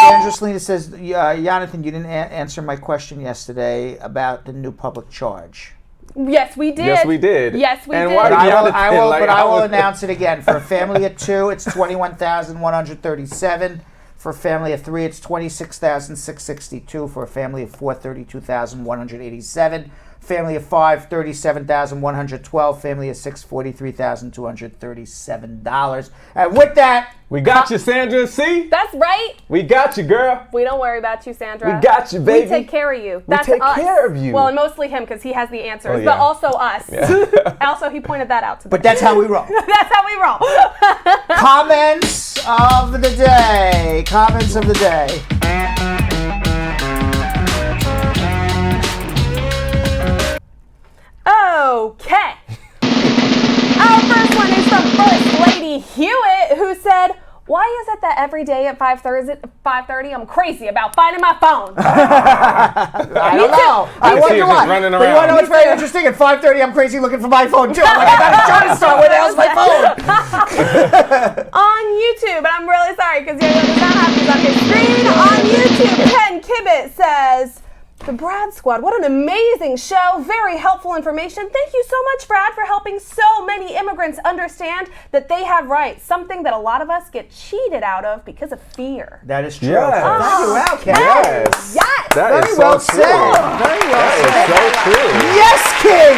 Sandra Salinas says, Jonathan, you didn't answer my question yesterday about the new public charge. Yes, we did. Yes, we did. Yes, we did. But I will announce it again. For a family of 2, it's $21,137. For a family of 3, it's $26,662. For a family of 4, $32,187. Family of 5, $37,112. Family of 6, $43,237. And with that, we got you, Sandra. See? That's right. We got you, girl. We don't worry about you, Sandra. We got you, baby. We take care of you. That's we take us. care of you. Well, and mostly him because he has the answers, oh, yeah. but also us. Yeah. Also, he pointed that out to me. But that's how we roll. That's how we roll. Comments of the day. Comments of the day. Okay. Our first one is from First Lady Hewitt, who said, why is it that every day at 5:30 I'm crazy about finding my phone? I don't know. I wonder why. But you want to know what's very interesting? At 5:30 I'm crazy looking for my phone too. I'm like, I got a show to start. Where the hell's my phone? On YouTube, and I'm really sorry because does not have these on his screen. On YouTube, Ken Kibbett says, the Brad Squad, what an amazing show. Very helpful information. Thank you so much, Brad, for helping so many immigrants understand that they have rights. Something that a lot of us get cheated out of because of fear. That is true. Yes. Thank you, Al. Yes. Yes. That Very is well so said. true. Very well That said. is so true. Yes, King.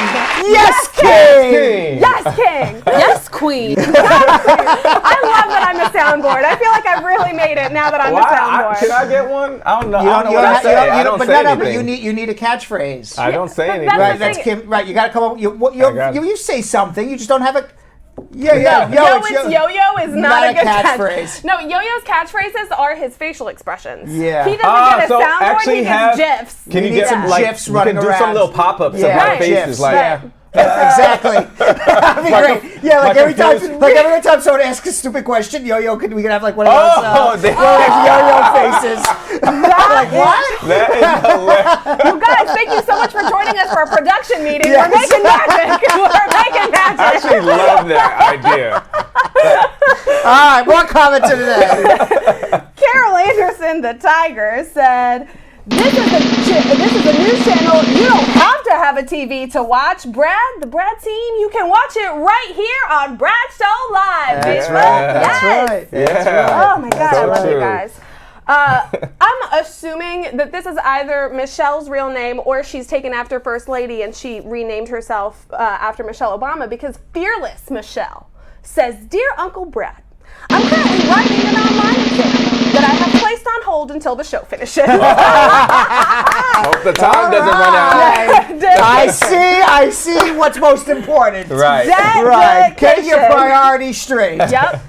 Yes, King. Yes, King. Yes, Queen. I love that I'm the soundboard. I feel like I've really made it now that I'm the soundboard. Can I get one? I don't know. You I don't know what I say. I don't say anything. But you need a catchphrase. I don't say anything. Right, that's Kim. Right, you got to come up. You say something. You just don't have a. Yeah. Yo-yo is not a good catchphrase. No, Yo-yo's catchphrases are his facial expressions. Yeah. He doesn't get a soundboard. He gets GIFs. Can you get some GIFs running around? You can do some little pop-ups of our faces, GIFs, exactly. That'd be great. Yeah, like every time someone asks a stupid question, Yo-yo, we can have like one of those Yo-yo faces. Like what? That is hilarious. You guys, thank you so much for joining us for a production meeting. Yes. We're making magic. We're making magic. I actually love that idea. All right, more comments of the day. Carol Anderson, the Tiger, said, This is a news channel. You don't have to have a TV to watch. The Brad team, you can watch it right here on Brad Show Live. That's right. That's right. Yeah. Oh my God, I love you guys. I'm assuming that this is either Michelle's real name or she's taken after First Lady and she renamed herself after Michelle Obama, because Fearless Michelle says, Dear Uncle Brad, I'm currently writing an online exam that I have placed on hold until the show finishes. Hope the time doesn't run out. I see what's most important. Right. Get your priorities straight. Yep.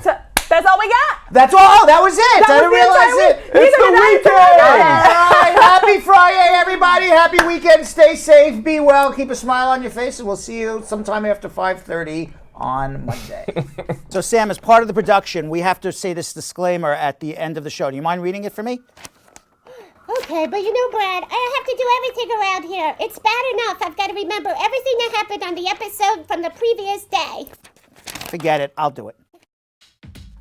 So, that's all we got. That's all. That was it. I didn't realize it. It's the weekend. All right. Happy Friday, everybody. Happy weekend. Stay safe. Be well. Keep a smile on your face, and we'll see you sometime after 5:30 on Monday. So, Sam, as part of the production, we have to say this disclaimer at the end of the show. Do you mind reading it for me? Okay, but you know, Brad, I have to do everything around here. It's bad enough I've got to remember everything that happened on the episode from the previous day. Forget it, I'll do it.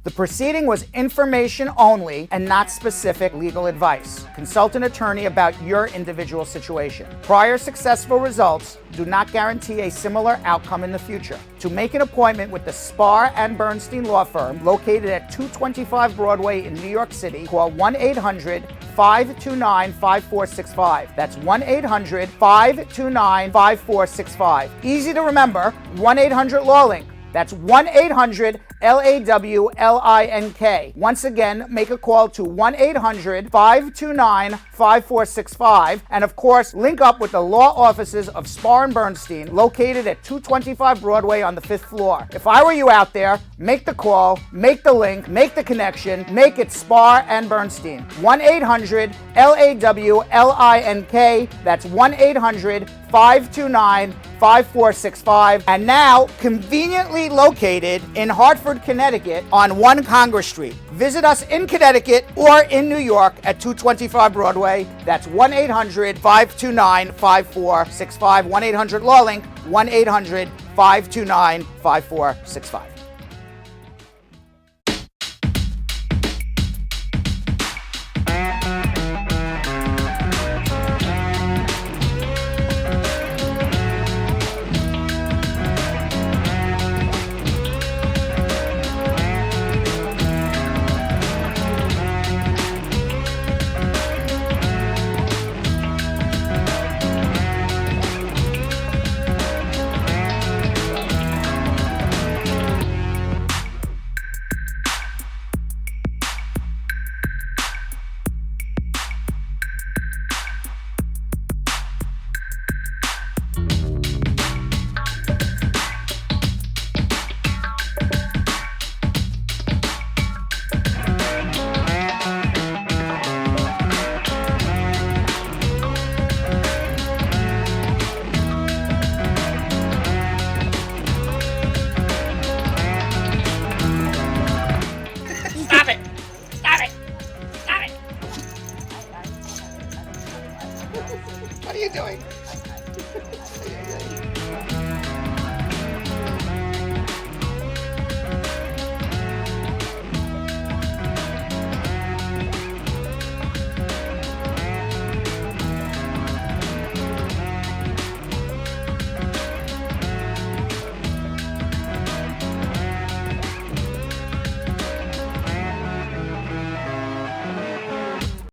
The proceeding was information only and not specific legal advice. Consult an attorney about your individual situation. Prior successful results do not guarantee a similar outcome in the future. To make an appointment with the Spar and Bernstein law firm located at 225 Broadway in New York City, call 1-800-529-5465. That's 1-800-529-5465. Easy to remember, 1-800-LAWLINK. That's 1-800-LAWLINK. Once again, make a call to 1-800-529-5465. And of course, link up with the law offices of Spar and Bernstein, located at 225 Broadway on the 5th floor. If I were you out there, make the call, make the link, make the connection, make it Spar and Bernstein. 1-800-LAWLINK. That's 1-800-529-5465. And now, conveniently located in Hartford, Connecticut on 1 Congress Street. Visit us in Connecticut or in New York at 225 Broadway. That's 1-800-529-5465. 1-800-LAWLINK. 1-800-529-5465. What are you doing?